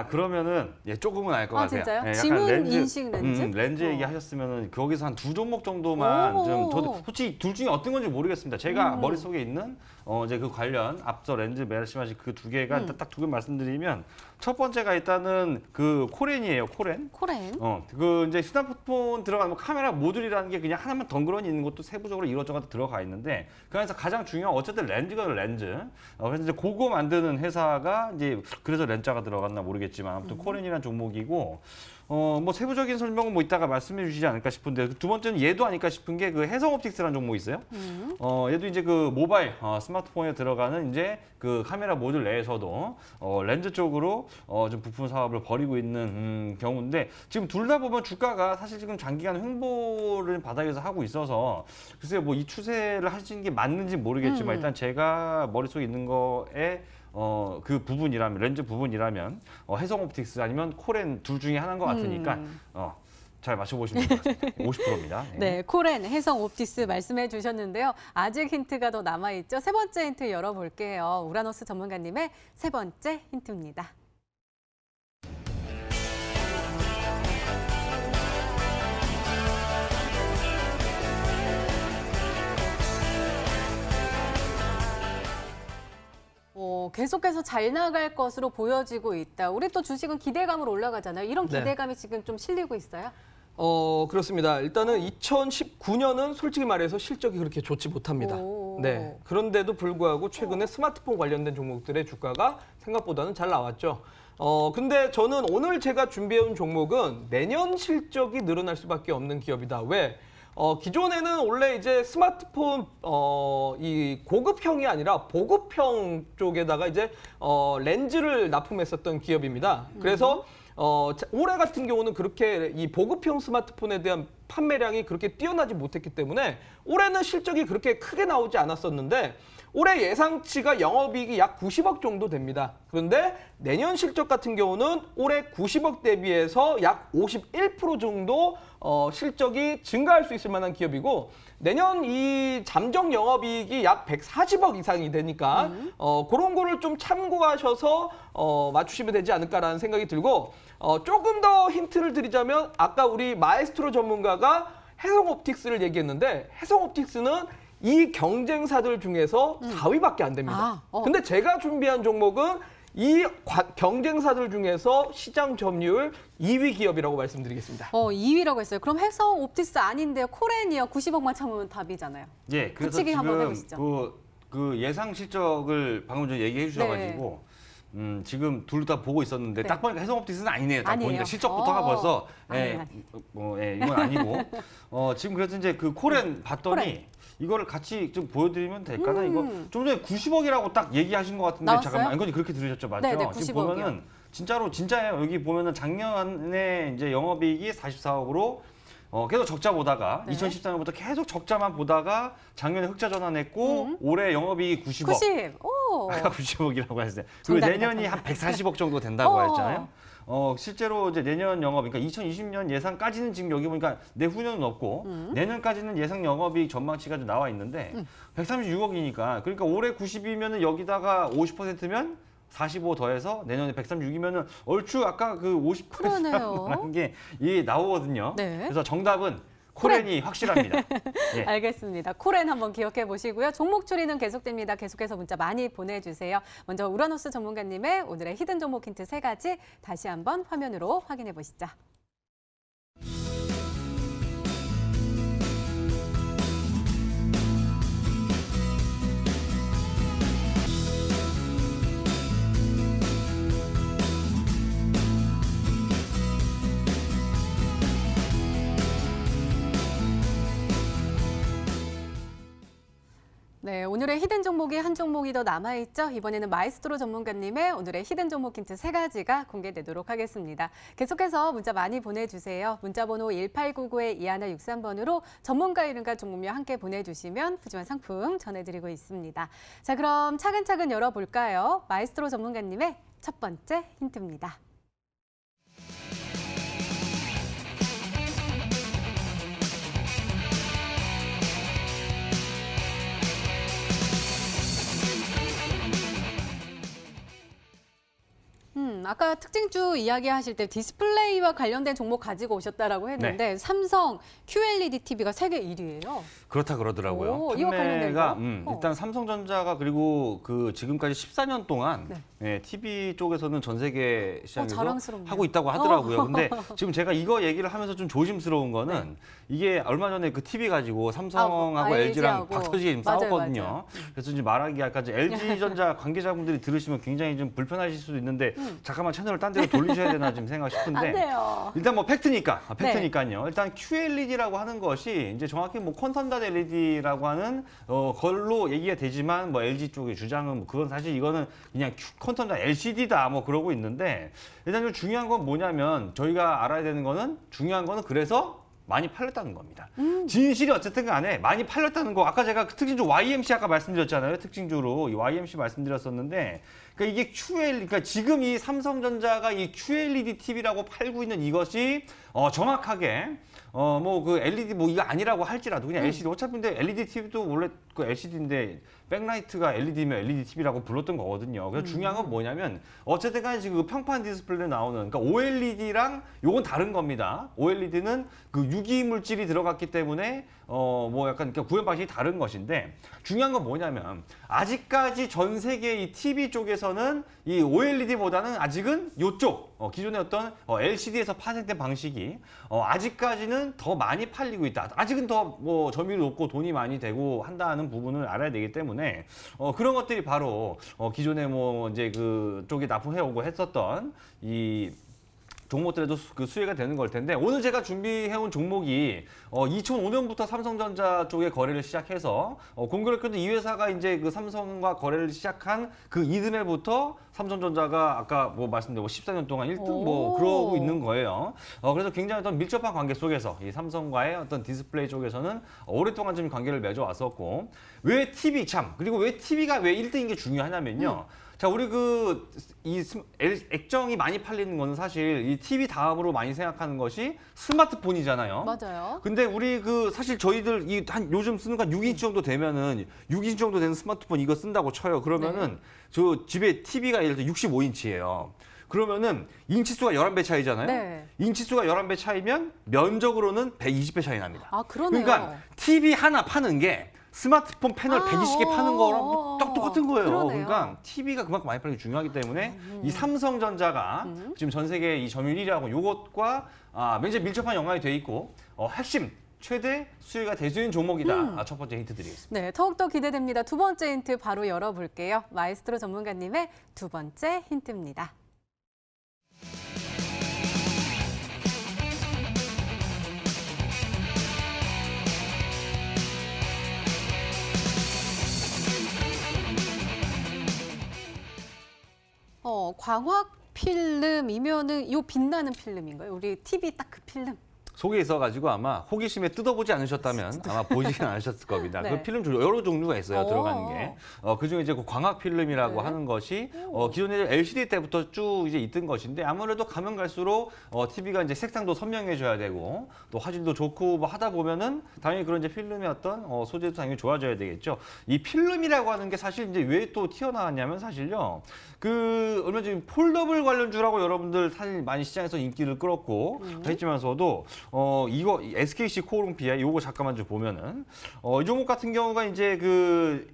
그러면은 조금은 알 것 아, 같아요. 진짜요? 약간 지문 인식 렌즈? 렌즈 얘기하셨으면은 거기서 한 두 종목 정도만 오. 좀 저도 솔직히 둘 중에 어떤 건지 모르겠습니다. 제가 머릿속에 있는 이제 그 관련 앞서 렌즈 말씀하신 그 두 개가 딱 두 개 말씀드리면 첫 번째가 일단은 그 코렌이에요. 코렌. 코렌. 그 이제 휴대폰 들어가는 뭐 카메라 모듈이라는 게 그냥 하나만 덩그러니 있는 것도 세부적으로 이것저것 들어가 있는데 그 안에서 가장 중요한 어쨌든 렌즈거든 렌즈. 그래서 이제 그거 만드는 회사가 이제 그래서 렌자가 들어갔나 모르겠지만 아무튼 코렌이라는 종목이고 뭐 세부적인 설명은 뭐 이따가 말씀해 주시지 않을까 싶은데 두 번째는 얘도 아닐까 싶은 게 그 해성옵틱스라는 종목이 있어요. 얘도 이제 그 모바일 스마트폰에 들어가는 이제 그 카메라 모듈 내에서도 렌즈 쪽으로 좀 부품 사업을 벌이고 있는 경우인데 지금 둘 다 보면 주가가 사실 지금 장기간 횡보를 바닥에서 하고 있어서 글쎄요 뭐 이 추세를 하시는 게 맞는지 모르겠지만 일단 제가 머릿속에 있는 거에 그 부분이라면 렌즈 부분이라면 해성옵틱스 아니면 코렌 둘 중에 하나인 것 같으니까 잘 맞춰보시면 될 것 같습니다. 50%입니다. 네, 코렌, 해성 옵티스 말씀해 주셨는데요. 아직 힌트가 더 남아있죠. 세 번째 힌트 열어볼게요. 우라노스 전문가님의 세 번째 힌트입니다. 계속해서 잘 나갈 것으로 보여지고 있다. 우리 또 주식은 기대감으로 올라가잖아요. 이런 네. 기대감이 지금 좀 실리고 있어요? 그렇습니다. 일단은 2019년은 솔직히 말해서 실적이 그렇게 좋지 못합니다. 오. 네. 그런데도 불구하고 최근에 스마트폰 관련된 종목들의 주가가 생각보다는 잘 나왔죠. 근데 저는 오늘 제가 준비해온 종목은 내년 실적이 늘어날 수밖에 없는 기업이다. 왜? 기존에는 원래 이제 스마트폰 이 고급형이 아니라 보급형 쪽에다가 이제 렌즈를 납품했었던 기업입니다. 그래서 올해 같은 경우는 그렇게 이 보급형 스마트폰에 대한 판매량이 그렇게 뛰어나지 못했기 때문에 올해는 실적이 그렇게 크게 나오지 않았었는데 올해 예상치가 영업이익이 약 90억 정도 됩니다. 그런데 내년 실적 같은 경우는 올해 90억 대비해서 약 51% 정도 실적이 증가할 수 있을 만한 기업이고 내년 이 잠정 영업이익이 약 140억 이상이 되니까 그런 거를 좀 참고하셔서 맞추시면 되지 않을까라는 생각이 들고 조금 더 힌트를 드리자면 아까 우리 마에스트로 전문가가 해성옵틱스를 얘기했는데 해성옵틱스는 이 경쟁사들 중에서 4위밖에 안 됩니다. 근데 제가 준비한 종목은 이 경쟁사들 중에서 시장 점유율 2위 기업이라고 말씀드리겠습니다. 2위라고 했어요. 그럼 해성 옵티스 아닌데요. 코렌이요. 90억만 참으면 답이잖아요. 예, 그래서 붙이기 한번 지금 해보시죠. 그 예상 실적을 방금 전에 얘기해 주셔가지고 지금 둘 다 보고 있었는데 네. 딱 보니까 해성옵틱스는 아니네요. 딱 아니에요. 보니까 실적부터가 벌써 아니. 이건 아니고 지금 그래서 이제 그 코렌 봤더니 코렌. 이거를 같이 좀 보여드리면 될까나 이거 좀 전에 90억이라고 딱 얘기하신 것 같은데 나왔어요? 잠깐만 이건 그렇게 들으셨죠, 맞죠? 네, 지금 90억이요. 보면은 진짜예요. 여기 보면은 작년에 이제 영업이익이 44억으로 계속 적자 보다가 네. 2014년부터 계속 적자만 보다가 작년에 흑자 전환했고 올해 영업이익이 90억. 90. 오. 아까 90억이라고 했어요. 그리고 정답이다, 내년이 한 140억 정도 된다고 했잖아요. 실제로 이제 내년 영업, 그러니까 2020년 예상까지는 지금 여기 보니까 내후년은 없고 내년까지는 예상 영업이익 전망치가 좀 나와 있는데 136억이니까 그러니까 올해 90이면은 여기다가 50%면 45 더해서 내년에 136이면은 얼추 아까 그 50%라는 게 이게 나오거든요. 네. 그래서 정답은 코렌이 확실합니다. 예. 알겠습니다. 코렌 한번 기억해 보시고요. 종목 추리는 계속됩니다. 계속해서 문자 많이 보내주세요. 먼저 우라노스 전문가님의 오늘의 히든 종목 힌트 3가지 다시 한번 화면으로 확인해 보시죠. 네, 오늘의 히든 종목이 한 종목이 더 남아있죠. 이번에는 마이스트로 전문가님의 오늘의 히든 종목 힌트 3가지가 공개되도록 하겠습니다. 계속해서 문자 많이 보내주세요. 문자번호 1899-2163번으로 전문가 이름과 종목명 함께 보내주시면 푸짐한 상품 전해드리고 있습니다. 자, 그럼 차근차근 열어볼까요? 마이스트로 전문가님의 첫 번째 힌트입니다. 아까 특징주 이야기하실 때 디스플레이와 관련된 종목 가지고 오셨다라고 했는데 삼성 QLED TV가 세계 1위예요. 그렇다 그러더라고요. 오, 이와 관련된 판매가 거? 일단 삼성전자가 그리고 그 지금까지 14년 동안 네. 예, TV 쪽에서는 전 세계 시장에서 자랑스럽네요. 하고 있다고 하더라고요. 근데 지금 제가 이거 얘기를 하면서 좀 조심스러운 거는 이게 얼마 전에 그 TV 가지고 삼성하고 LG랑 LG하고. 박터지게 지금 맞아요, 싸웠거든요. 맞아요. 그래서 이제 말하기 아까 LG전자 관계자분들이 들으시면 굉장히 좀 불편하실 수도 있는데 잠깐만 채널을 딴 데로 돌리셔야 되나 좀 생각 싶은데 안 돼요. 일단 뭐 팩트니까요. 일단 QLED라고 하는 것이 이제 정확히 뭐 콘선닷 LED라고 하는 걸로 얘기가 되지만 뭐 LG 쪽의 주장은 뭐 그건 사실 이거는 그냥 콘선닷 LCD다 뭐 그러고 있는데 일단 좀 중요한 건 뭐냐면 저희가 알아야 되는 거는 중요한 거는 그래서 많이 팔렸다는 겁니다. 진실이 어쨌든 간에 많이 팔렸다는 거. 아까 제가 특징주 YMC 아까 말씀드렸잖아요. 특징주로 이 YMC 말씀드렸었는데 그러니까 이게 그러니까 지금 이 삼성전자가 이 QLED TV라고 팔고 있는 이것이 정확하게 뭐 그 LED 뭐 이거 아니라고 할지라도 그냥 LCD 어차피 근데 LED TV도 원래 그 LCD인데 백라이트가 LED면 LED TV라고 불렀던 거거든요. 그래서 중요한 건 뭐냐면 어쨌든 간에 지금 그 평판 디스플레이에 나오는 그러니까 OLED랑 요건 다른 겁니다. OLED는 그 유기 물질이 들어갔기 때문에 뭐 약간 그러니까 구현 방식이 다른 것인데 중요한 건 뭐냐면 아직까지 전 세계 이 TV 쪽에서는 이 OLED보다는 아직은 요쪽 기존의 어떤 LCD에서 파생된 방식이 아직까지는 더 많이 팔리고 있다. 아직은 더 뭐 점유율이 높고 돈이 많이 되고 한다는 부분을 알아야 되기 때문에 그런 것들이 바로 기존에 뭐 이제 그 쪽에 납품해 오고 했었던 이 종목들에도 그 수혜가 되는 걸 텐데 오늘 제가 준비해온 종목이 2005년부터 삼성전자 쪽에 거래를 시작해서 공교롭게도 이 회사가 이제 그 삼성과 거래를 시작한 그 이듬해부터 삼성전자가 아까 뭐 말씀드린 14년 동안 1등 뭐 그러고 있는 거예요. 그래서 굉장히 어떤 밀접한 관계 속에서 이 삼성과의 어떤 디스플레이 쪽에서는 오랫동안 좀 관계를 맺어왔었고 왜 TV 그리고 왜 TV가 왜 1등인 게 중요하냐면요. 자, 우리 이 액정이 많이 팔리는 거는 사실 이 TV 다음으로 많이 생각하는 것이 스마트폰이잖아요. 맞아요. 근데 우리 사실 저희들 요즘 쓰는 거 6인치 정도 되면은 6인치 정도 되는 스마트폰 이거 쓴다고 쳐요. 그러면은 저 집에 TV가 예를 들어 65인치예요. 그러면은 인치수가 11배 차이잖아요. 네. 인치수가 11배 차이면 면적으로는 120배 차이 납니다. 아, 그러네요. 그러니까 TV 하나 파는 게 스마트폰 패널 120개 파는 거랑 딱 똑같은 거예요. 그러네요. 그러니까 TV가 그만큼 많이 팔리는 게 중요하기 때문에 이 삼성전자가 지금 전 세계 이 점유율 1위하고 요것과 굉장히 밀접한 연관이 돼 있고 핵심 최대 수혜가 될 수 있는 종목이다. 첫 번째 힌트 드리겠습니다. 네, 더욱더 기대됩니다. 두 번째 힌트 바로 열어볼게요. 마이스트로 전문가님의 두 번째 힌트입니다. 광학 필름이면은 요 빛나는 필름인가요? 우리 TV 딱 그 필름. 속에 있어가지고 아마 호기심에 뜯어보지 않으셨다면 아마 보지는 않으셨을 겁니다. 네. 그 필름 여러 종류가 있어요. 오. 들어가는 게. 그중에 이제 그 광학 필름이라고 네. 하는 것이 기존에 LCD 때부터 쭉 이제 있던 것인데 아무래도 가면 갈수록 TV가 이제 색상도 선명해져야 되고 또 화질도 좋고 뭐 하다 보면은 당연히 그런 이제 필름의 어떤 소재도 당연히 좋아져야 되겠죠. 이 필름이라고 하는 게 사실 이제 왜 또 튀어나왔냐면 사실요. 그 얼마 전에 폴더블 관련주라고 여러분들 사실 많이 시장에서 인기를 끌었고 했지만서도 이거 SKC 코오롱피아 요거 잠깐만 좀 보면은 이 종목 같은 경우가 이제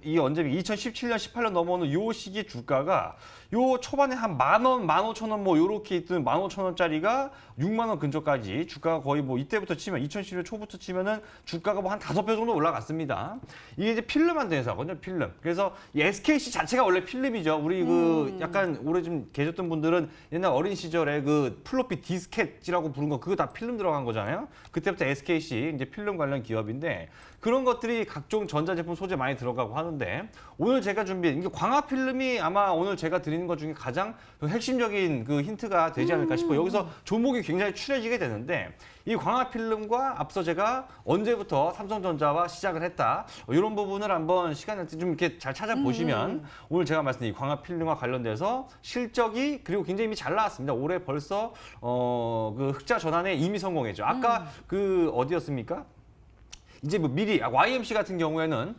이 언제 2017년 18년 넘어오는 요 시기 주가가 요 초반에 한 10,000원, 15,000원 뭐 요렇게 있던 15,000원짜리가 6만 원 근처까지 주가가 거의 뭐 이때부터 치면 2011년 초부터 치면은 주가가 뭐 한 5배 정도 올라갔습니다. 이게 이제 필름 만드는 회사거든요, 필름. 그래서 이 SKC 자체가 원래 필름이죠. 우리 그 약간 오래 좀 계셨던 분들은 옛날 어린 시절에 그 플로피 디스켓이라고 부른 거 그거 다 필름 들어간 거잖아요. 그때부터 SKC 이제 필름 관련 기업인데 그런 것들이 각종 전자제품 소재 많이 들어가고 하는데 오늘 제가 준비한 이게 광학 필름이 아마 오늘 제가 드리는 것 중에 가장 그 핵심적인 그 힌트가 되지 않을까 싶어요. 여기서 종목이 굉장히 추려지게 되는데 이 광학 필름과 앞서 제가 언제부터 삼성전자와 시작을 했다 이런 부분을 한번 시간 날 때 좀 이렇게 잘 찾아보시면 오늘 제가 말씀드린 이 광학 필름과 관련돼서 실적이 그리고 굉장히 이미 잘 나왔습니다. 올해 벌써 그 흑자 전환에 이미 성공했죠. 아까 그 어디였습니까? 이제 뭐 미리 YMC 같은 경우에는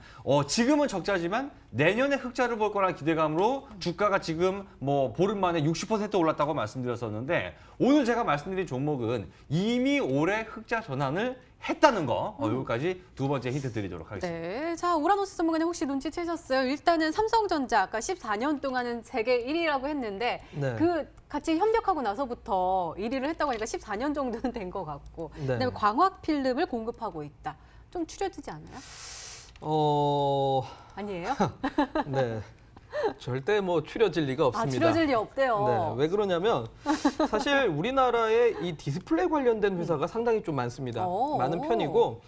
지금은 적자지만 내년에 흑자를 볼 거라는 기대감으로 주가가 지금 뭐 보름 만에 60% 올랐다고 말씀드렸었는데 오늘 제가 말씀드린 종목은 이미 올해 흑자 전환을 했다는 거 여기까지 두 번째 힌트 드리도록 하겠습니다. 네, 자 우라노스 전문가님 혹시 눈치채셨어요? 일단은 삼성전자 아까 14년 동안은 세계 1위라고 했는데 네. 그 같이 협력하고 나서부터 1위를 했다고 하니까 14년 정도는 된 것 같고 네. 그다음에 광학 필름을 공급하고 있다. 좀 추려지지 않아요? 아니에요? 네. 절대 뭐 추려질 리가 없습니다. 추려질 리 없대요. 네, 왜 그러냐면 사실 우리나라에 이 디스플레이 관련된 회사가 상당히 좀 많습니다. 많은 편이고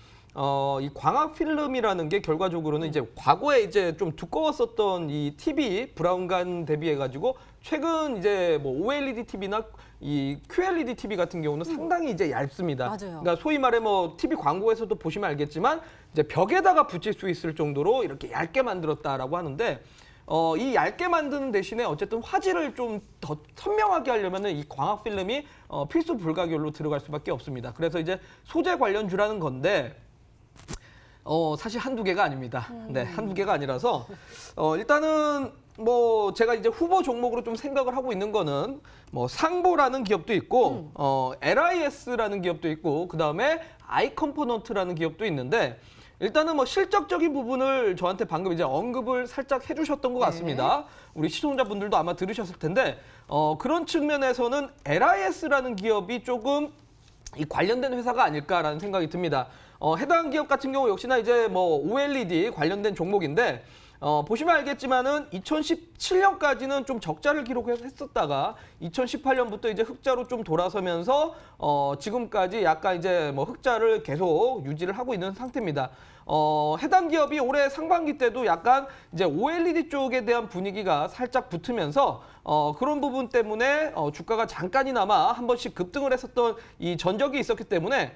이 광학 필름이라는 게 결과적으로는 이제 과거에 이제 좀 두꺼웠었던 이 TV 브라운관 대비해 가지고 최근 이제 뭐 OLED TV나 이 QLED TV 같은 경우는 상당히 이제 얇습니다. 맞아요. 그러니까 소위 말해 뭐 TV 광고에서도 보시면 알겠지만 이제 벽에다가 붙일 수 있을 정도로 이렇게 얇게 만들었다라고 하는데 이 얇게 만드는 대신에 어쨌든 화질을 좀 더 선명하게 하려면은 이 광학 필름이 필수 불가결로 들어갈 수밖에 없습니다. 그래서 이제 소재 관련주라는 건데 사실 한두 개가 아닙니다. 네, 한두 개가 아니라서 일단은 뭐 제가 이제 후보 종목으로 좀 생각을 하고 있는 거는 뭐 상보라는 기업도 있고 LIS라는 기업도 있고 그다음에 아이컴포넌트라는 기업도 있는데 일단은 뭐 실적적인 부분을 저한테 방금 이제 언급을 살짝 해주셨던 것 같습니다. 우리 시청자분들도 아마 들으셨을 텐데 그런 측면에서는 LIS라는 기업이 조금 이 관련된 회사가 아닐까라는 생각이 듭니다. 해당 기업 같은 경우 역시나 이제 뭐 OLED 관련된 종목인데 보시면 알겠지만은 2017년까지는 좀 적자를 기록했었다가 2018년부터 이제 흑자로 좀 돌아서면서 지금까지 약간 이제 뭐 흑자를 계속 유지를 하고 있는 상태입니다. 해당 기업이 올해 상반기 때도 약간 이제 OLED 쪽에 대한 분위기가 살짝 붙으면서 그런 부분 때문에 주가가 잠깐이나마 한 번씩 급등을 했었던 이 전적이 있었기 때문에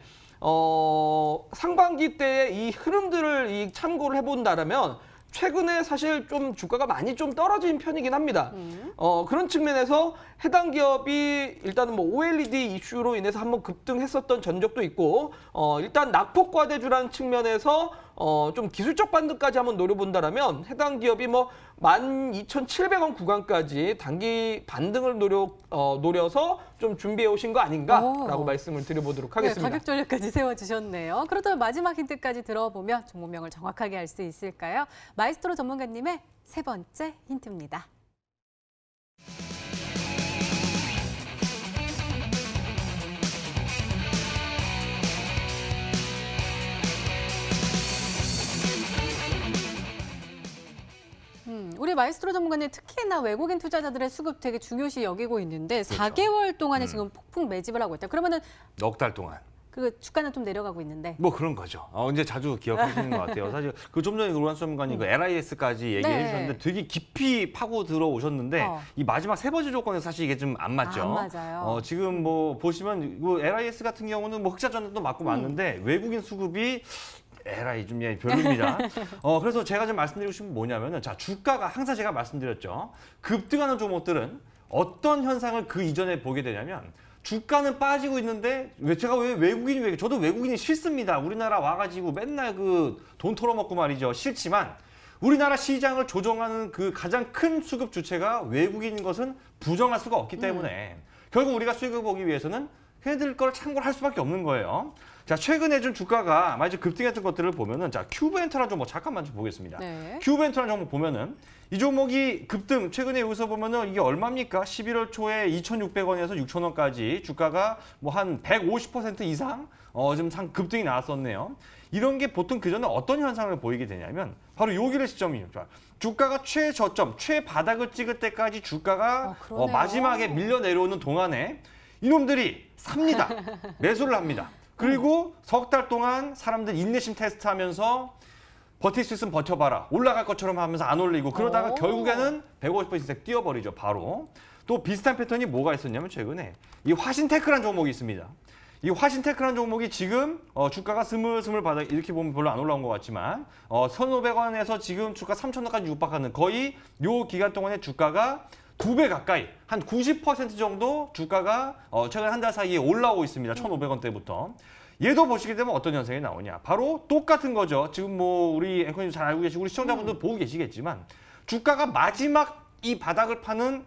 상반기 때의 이 흐름들을 참고를 해본다라면 최근에 사실 좀 주가가 많이 좀 떨어진 편이긴 합니다. 그런 측면에서 해당 기업이 일단은 뭐 OLED 이슈로 인해서 한번 급등했었던 전적도 있고 일단 낙폭과대주라는 측면에서 좀 기술적 반등까지 한번 노려본다라면 해당 기업이 뭐 12,700원 구간까지 단기 반등을 노려서 좀 준비해 오신 거 아닌가라고 말씀을 드려보도록 하겠습니다. 네, 가격 전략까지 세워주셨네요. 그렇다면 마지막 힌트까지 들어보면 종목명을 정확하게 알 수 있을까요? 마이스트로 전문가님의 세 번째 힌트입니다. 우리 마이스트로 전문가님 특히나 외국인 투자자들의 수급 되게 중요시 여기고 있는데 그렇죠. 4개월 동안에 지금 폭풍 매집을 하고 있다. 그러면은 넉 달 동안. 그 주가는 좀 내려가고 있는데. 뭐 그런 거죠. 이제 자주 기억하시는 것 같아요. 사실 그 좀 전에 우란수 전문가님 그 LIS까지 얘기해 네. 주셨는데 되게 깊이 파고 들어오셨는데 이 마지막 세 번째 조건에서 사실 이게 좀 안 맞죠. 안 맞아요. 지금 뭐 보시면 뭐 LIS 같은 경우는 뭐 흑자전도 맞고 맞는데 외국인 수급이 에라이 좀 별로입니다. 그래서 제가 좀 말씀드리고 싶은 게 뭐냐면은 자 주가가 항상 제가 말씀드렸죠. 급등하는 종목들은 어떤 현상을 그 이전에 보게 되냐면 주가는 빠지고 있는데 제가 왜 외국인이 저도 외국인이 싫습니다. 우리나라 와가지고 맨날 그 돈 털어먹고 말이죠. 싫지만 우리나라 시장을 조정하는 그 가장 큰 수급 주체가 외국인인 것은 부정할 수가 없기 때문에 결국 우리가 수익을 보기 위해서는 걔네들 걸 참고를 할 수밖에 없는 거예요. 자, 최근에 좀 주가가 많이 좀 급등했던 것들을 보면은 자, 큐브엔터라는 종목 잠깐만 좀 보겠습니다. 네. 큐브엔터라는 종목 보면은 이 종목이 급등 최근에 여기서 보면은 이게 얼마입니까? 11월 초에 2,600원에서 6,000원까지 주가가 뭐 한 150% 이상 좀 급등이 나왔었네요. 이런 게 보통 그전에 어떤 현상을 보이게 되냐면 바로 여기를 시점입니다. 주가가 최저점, 최바닥을 찍을 때까지 주가가 그러네요. 마지막에 밀려 내려오는 동안에 이놈들이 삽니다. 매수를 합니다. 그리고 석 달 동안 사람들 인내심 테스트하면서 버틸 수 있으면 버텨봐라. 올라갈 것처럼 하면서 안 올리고 그러다가 결국에는 150% 이상 뛰어버리죠. 바로. 또 비슷한 패턴이 뭐가 있었냐면 최근에 이 화신테크라는 종목이 있습니다. 이 화신테크라는 종목이 지금 주가가 스물스물 바닥 이렇게 보면 별로 안 올라온 것 같지만 1,500원에서 지금 주가 3,000원까지 육박하는 거의 요 기간 동안에 주가가 2배 가까이 한 90% 정도 주가가 최근 한 달 사이에 올라오고 있습니다. 1,500원대부터. 얘도 보시게 되면 어떤 현상이 나오냐. 바로 똑같은 거죠. 지금 뭐 우리 앵커님 잘 알고 계시고 우리 시청자분들 보고 계시겠지만 주가가 마지막 이 바닥을 파는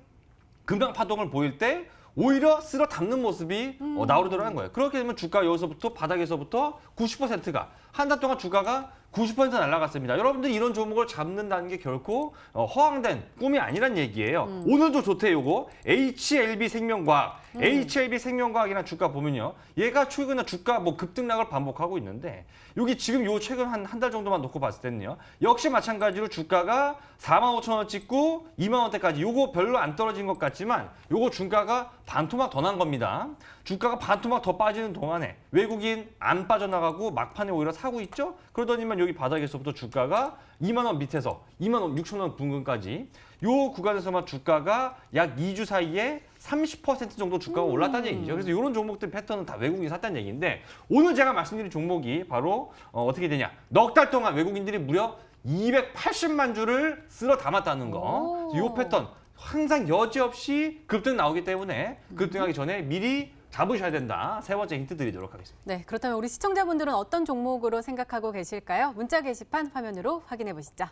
금방 파동을 보일 때 오히려 쓸어 담는 모습이 나오더라는 거예요. 그렇게 되면 주가 여기서부터 바닥에서부터 90%가 한 달 동안 주가가 90% 날아갔습니다. 여러분들 이런 종목을 잡는다는 게 결코 허황된 꿈이 아니란 얘기예요. 오늘도 좋대요. 요거 HLB 생명과학. HLB 생명과학이라는 주가 보면요. 얘가 최근에 주가 뭐 급등락을 반복하고 있는데 여기 지금 요 최근 한 달 정도만 놓고 봤을 때는요. 역시 마찬가지로 주가가 45,000원 찍고 2만 원대까지 요거 별로 안 떨어진 것 같지만 요거 주가가 반토막 더 난 겁니다. 주가가 반토막 더 빠지는 동안에 외국인 안 빠져나가고 막판에 오히려 사고 있죠? 그러더니만 여기 바닥에서부터 주가가 2만 원 밑에서 2만 원 6천 원 분근까지 요 구간에서만 주가가 약 2주 사이에 30% 정도 주가가 올랐다는 얘기죠. 그래서 이런 종목들 패턴은 다 외국인이 샀다는 얘기인데 오늘 제가 말씀드린 종목이 바로 어떻게 되냐. 넉 달 동안 외국인들이 무려 280만 주를 쓸어 담았다는 거. 이 패턴 항상 여지없이 급등 나오기 때문에 급등하기 전에 미리 잡으셔야 된다. 세 번째 힌트 드리도록 하겠습니다. 네, 그렇다면 우리 시청자분들은 어떤 종목으로 생각하고 계실까요? 문자 게시판 화면으로 확인해 보시죠.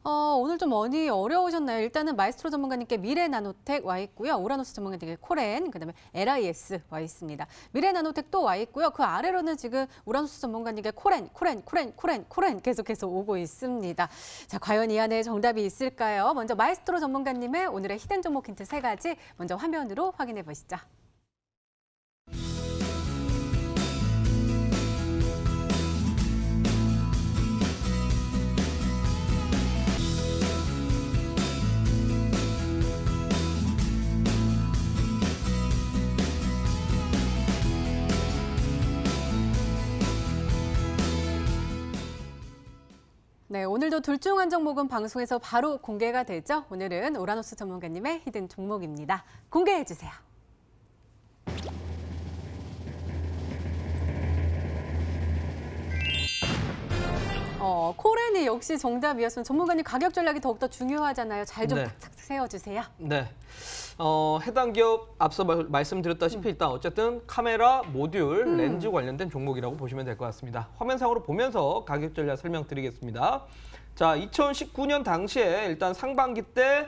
오늘 좀 많이 어려우셨나요? 일단은 마이스트로 전문가님께 미래나노텍 와 있고요. 오라노스 전문가님께 코렌, 그다음에 LIS 와 있습니다. 미래나노텍도 와 있고요. 그 아래로는 지금 오라노스 전문가님께 코렌 계속해서 오고 있습니다. 자, 과연 이 안에 정답이 있을까요? 먼저 마이스트로 전문가님의 오늘의 히든 종목 힌트 3가지 먼저 화면으로 확인해 보시죠. 네, 오늘도 둘 중 한 종목은 방송에서 바로 공개가 되죠. 오늘은 오라노스 전문가님의 히든 종목입니다. 공개해 주세요. 코렌이 역시 정답이었으면 전문가님 가격 전략이 더욱더 중요하잖아요. 잘 좀 네. 탁탁 세워주세요. 네. 해당 기업 앞서 말씀드렸다시피 일단 어쨌든 카메라, 모듈, 렌즈 관련된 종목이라고 보시면 될 것 같습니다. 화면상으로 보면서 가격 전략 설명드리겠습니다. 자, 2019년 당시에 일단 상반기 때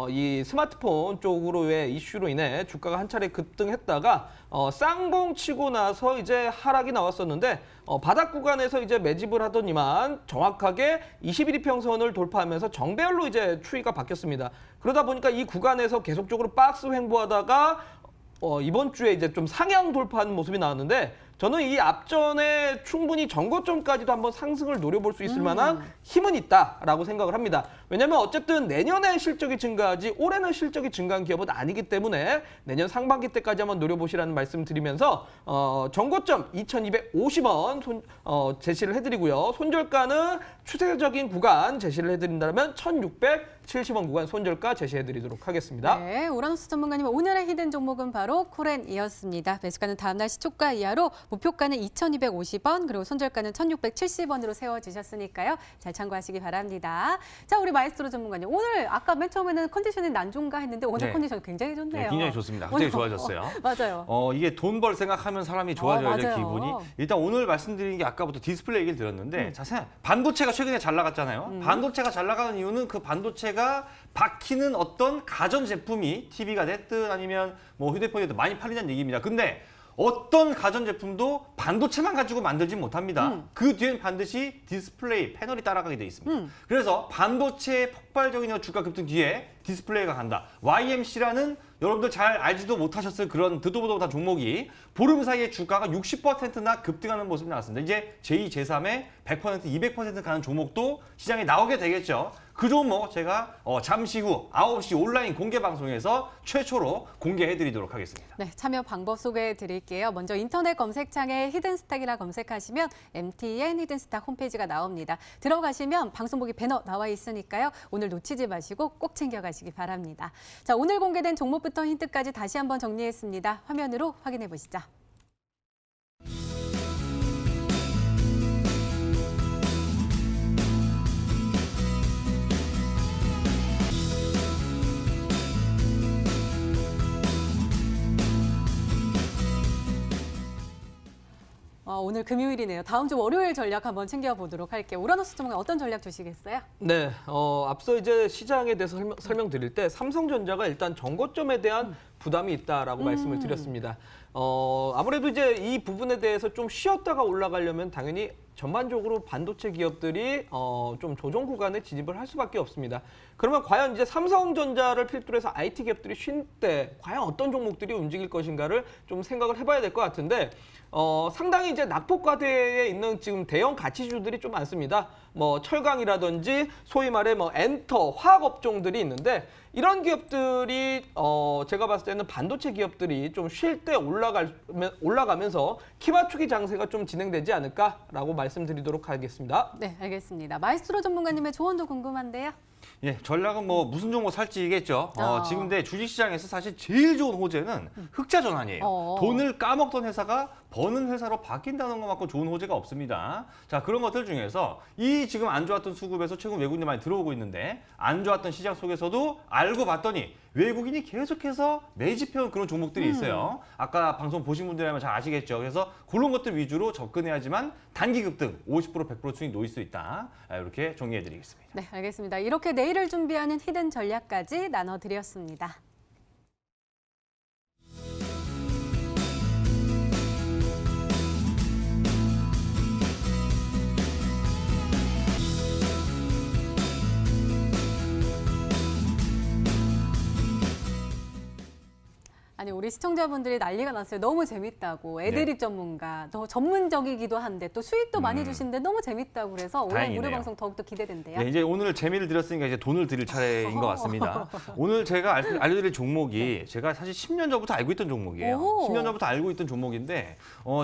이 스마트폰 쪽으로의 이슈로 인해 주가가 한 차례 급등했다가 쌍봉 치고 나서 이제 하락이 나왔었는데 바닥 구간에서 이제 매집을 하더니만 정확하게 21이평선을 돌파하면서 정배열로 이제 추이가 바뀌었습니다. 그러다 보니까 이 구간에서 계속적으로 박스 횡보하다가 이번 주에 이제 좀 상향 돌파하는 모습이 나왔는데 저는 이 앞전에 충분히 전고점까지도 한번 상승을 노려볼 수 있을 만한 힘은 있다라고 생각을 합니다. 왜냐하면 어쨌든 내년에 실적이 증가하지 올해는 실적이 증가한 기업은 아니기 때문에 내년 상반기 때까지 한번 노려보시라는 말씀 드리면서 전고점 2250원 제시를 해드리고요. 손절가는 추세적인 구간 제시를 해드린다면 1670원 구간 손절가 제시해드리도록 하겠습니다. 네, 우라노스 전문가님 오늘의 히든 종목은 바로 코렌이었습니다. 매수가는 다음날 시초가 이하로 목표가는 2250원 그리고 손절가는 1670원으로 세워주셨으니까요. 잘 참고하시기 바랍니다. 자, 우리 마에스트로 전문가님 오늘 아까 맨 처음에는 컨디션이 난종가 했는데 오늘 네. 컨디션 굉장히 좋네요. 네, 굉장히 좋습니다. 굉장히 좋아졌어요. 맞아요. 이게 돈 벌 생각하면 사람이 좋아져야죠, 맞아요. 기분이. 일단 오늘 말씀드린 게 아까부터 디스플레이 얘기를 드렸는데 자, 반도체가 최근에 잘 나갔잖아요. 반도체가 잘 나가는 이유는 그 반도체가 박히는 어떤 가전 제품이 TV가 됐든 아니면 뭐 휴대폰이 됐든 많이 팔린다는 얘기입니다. 근데 어떤 가전제품도 반도체만 가지고 만들진 못합니다. 그 뒤엔 반드시 디스플레이, 패널이 따라가게 돼 있습니다. 그래서 반도체의 폭발적인 주가 급등 뒤에 디스플레이가 간다. YMC라는 여러분들 잘 알지도 못하셨을 그런 듣도 보도 못한 종목이 보름 사이에 주가가 60%나 급등하는 모습이 나왔습니다. 이제 제2, 제3의 100%, 200% 가는 종목도 시장에 나오게 되겠죠. 그 종목 제가 잠시 후 9시 온라인 공개 방송에서 최초로 공개해드리도록 하겠습니다. 네, 참여 방법 소개해 드릴게요. 먼저 인터넷 검색창에 히든스탁이라 검색하시면 MTN 히든스탁 홈페이지가 나옵니다. 들어가시면 방송국이 배너 나와 있으니까요. 오늘 놓치지 마시고 꼭 챙겨가시기 바랍니다. 자, 오늘 공개된 종목부터 힌트까지 다시 한번 정리했습니다. 화면으로 확인해 보시죠. 오늘 금요일이네요. 다음 주 월요일 전략 한번 챙겨보도록 할게요. 우라노스 전문가 어떤 전략 주시겠어요? 네, 앞서 이제 시장에 대해서 설명드릴 때 삼성전자가 일단 전고점에 대한 부담이 있다라고 말씀을 드렸습니다. 아무래도 이제 이 부분에 대해서 좀 쉬었다가 올라가려면 당연히 전반적으로 반도체 기업들이 좀 조정 구간에 진입을 할 수밖에 없습니다. 그러면 과연 이제 삼성전자를 필두로 해서 IT 기업들이 쉰 때 과연 어떤 종목들이 움직일 것인가를 좀 생각을 해봐야 될 것 같은데 상당히 이제 낙폭과대에 있는 지금 대형 가치주들이 좀 많습니다. 뭐 철강이라든지 소위 말해 뭐 엔터, 화학 업종들이 있는데 이런 기업들이 제가 봤을 때는 반도체 기업들이 좀 쉴 때 올라가면서 키 맞추기 장세가 좀 진행되지 않을까라고 말씀드리도록 하겠습니다. 네, 알겠습니다. 마이스트로 전문가님의 조언도 궁금한데요. 예, 전략은 뭐 무슨 종목 살지겠죠. 지금 근데 주식시장에서 사실 제일 좋은 호재는 흑자 전환이에요. 돈을 까먹던 회사가 버는 회사로 바뀐다는 것만큼 좋은 호재가 없습니다. 자, 그런 것들 중에서 이 지금 안 좋았던 수급에서 최근 외국인이 많이 들어오고 있는데 안 좋았던 시장 속에서도 알고 봤더니 외국인이 계속해서 매집해온 그런 종목들이 있어요. 아까 방송 보신 분들이라면 잘 아시겠죠. 그래서 그런 것들 위주로 접근해야지만 단기 급등 50% 100% 수익 놓일 수 있다. 이렇게 정리해드리겠습니다. 네, 알겠습니다. 이렇게 내일을 준비하는 히든 전략까지 나눠드렸습니다. 아니, 우리 시청자분들이 난리가 났어요. 너무 재밌다고. 애드립 전문가. 더 전문적이기도 한데 또 수익도 많이 주시는데 너무 재밌다고 그래서 오늘 다행이네요. 무료 방송 더욱더 기대된대요. 네, 이제 오늘 재미를 드렸으니까 이제 돈을 드릴 차례인 것 같습니다. 오늘 제가 알려드릴 종목이 제가 사실 10년 전부터 알고 있던 종목이에요. 오. 10년 전부터 알고 있던 종목인데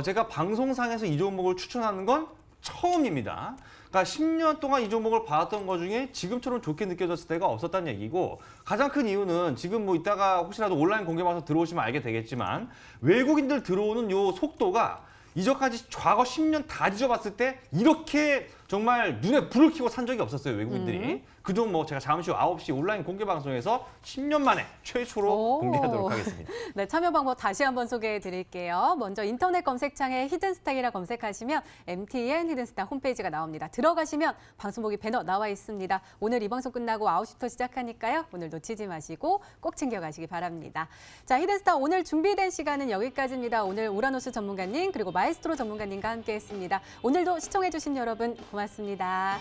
제가 방송상에서 이 종목을 추천하는 건 처음입니다. 그러니까 10년 동안 이 종목을 봐왔던 것 중에 지금처럼 좋게 느껴졌을 때가 없었다는 얘기고 가장 큰 이유는 지금 뭐 이따가 혹시라도 온라인 공개 방송 들어오시면 알게 되겠지만 외국인들 들어오는 요 속도가 이전까지 과거 10년 다 뒤져봤을 때 이렇게 정말 눈에 불을 켜고 산 적이 없었어요, 외국인들이. 그 종목 제가 잠시 후 9시 온라인 공개 방송에서 10년 만에 최초로 공개하도록 하겠습니다. 네, 참여 방법 다시 한번 소개해 드릴게요. 먼저 인터넷 검색창에 히든스탁이라 검색하시면 MTN 히든스탁 홈페이지가 나옵니다. 들어가시면 방송국이 배너 나와 있습니다. 오늘 이 방송 끝나고 9시부터 시작하니까요. 오늘 놓치지 마시고 꼭 챙겨가시기 바랍니다. 자, 히든스탁 오늘 준비된 시간은 여기까지입니다. 오늘 우라노스 전문가님 그리고 마에스트로 전문가님과 함께했습니다. 오늘도 시청해 주신 여러분 고맙습니다.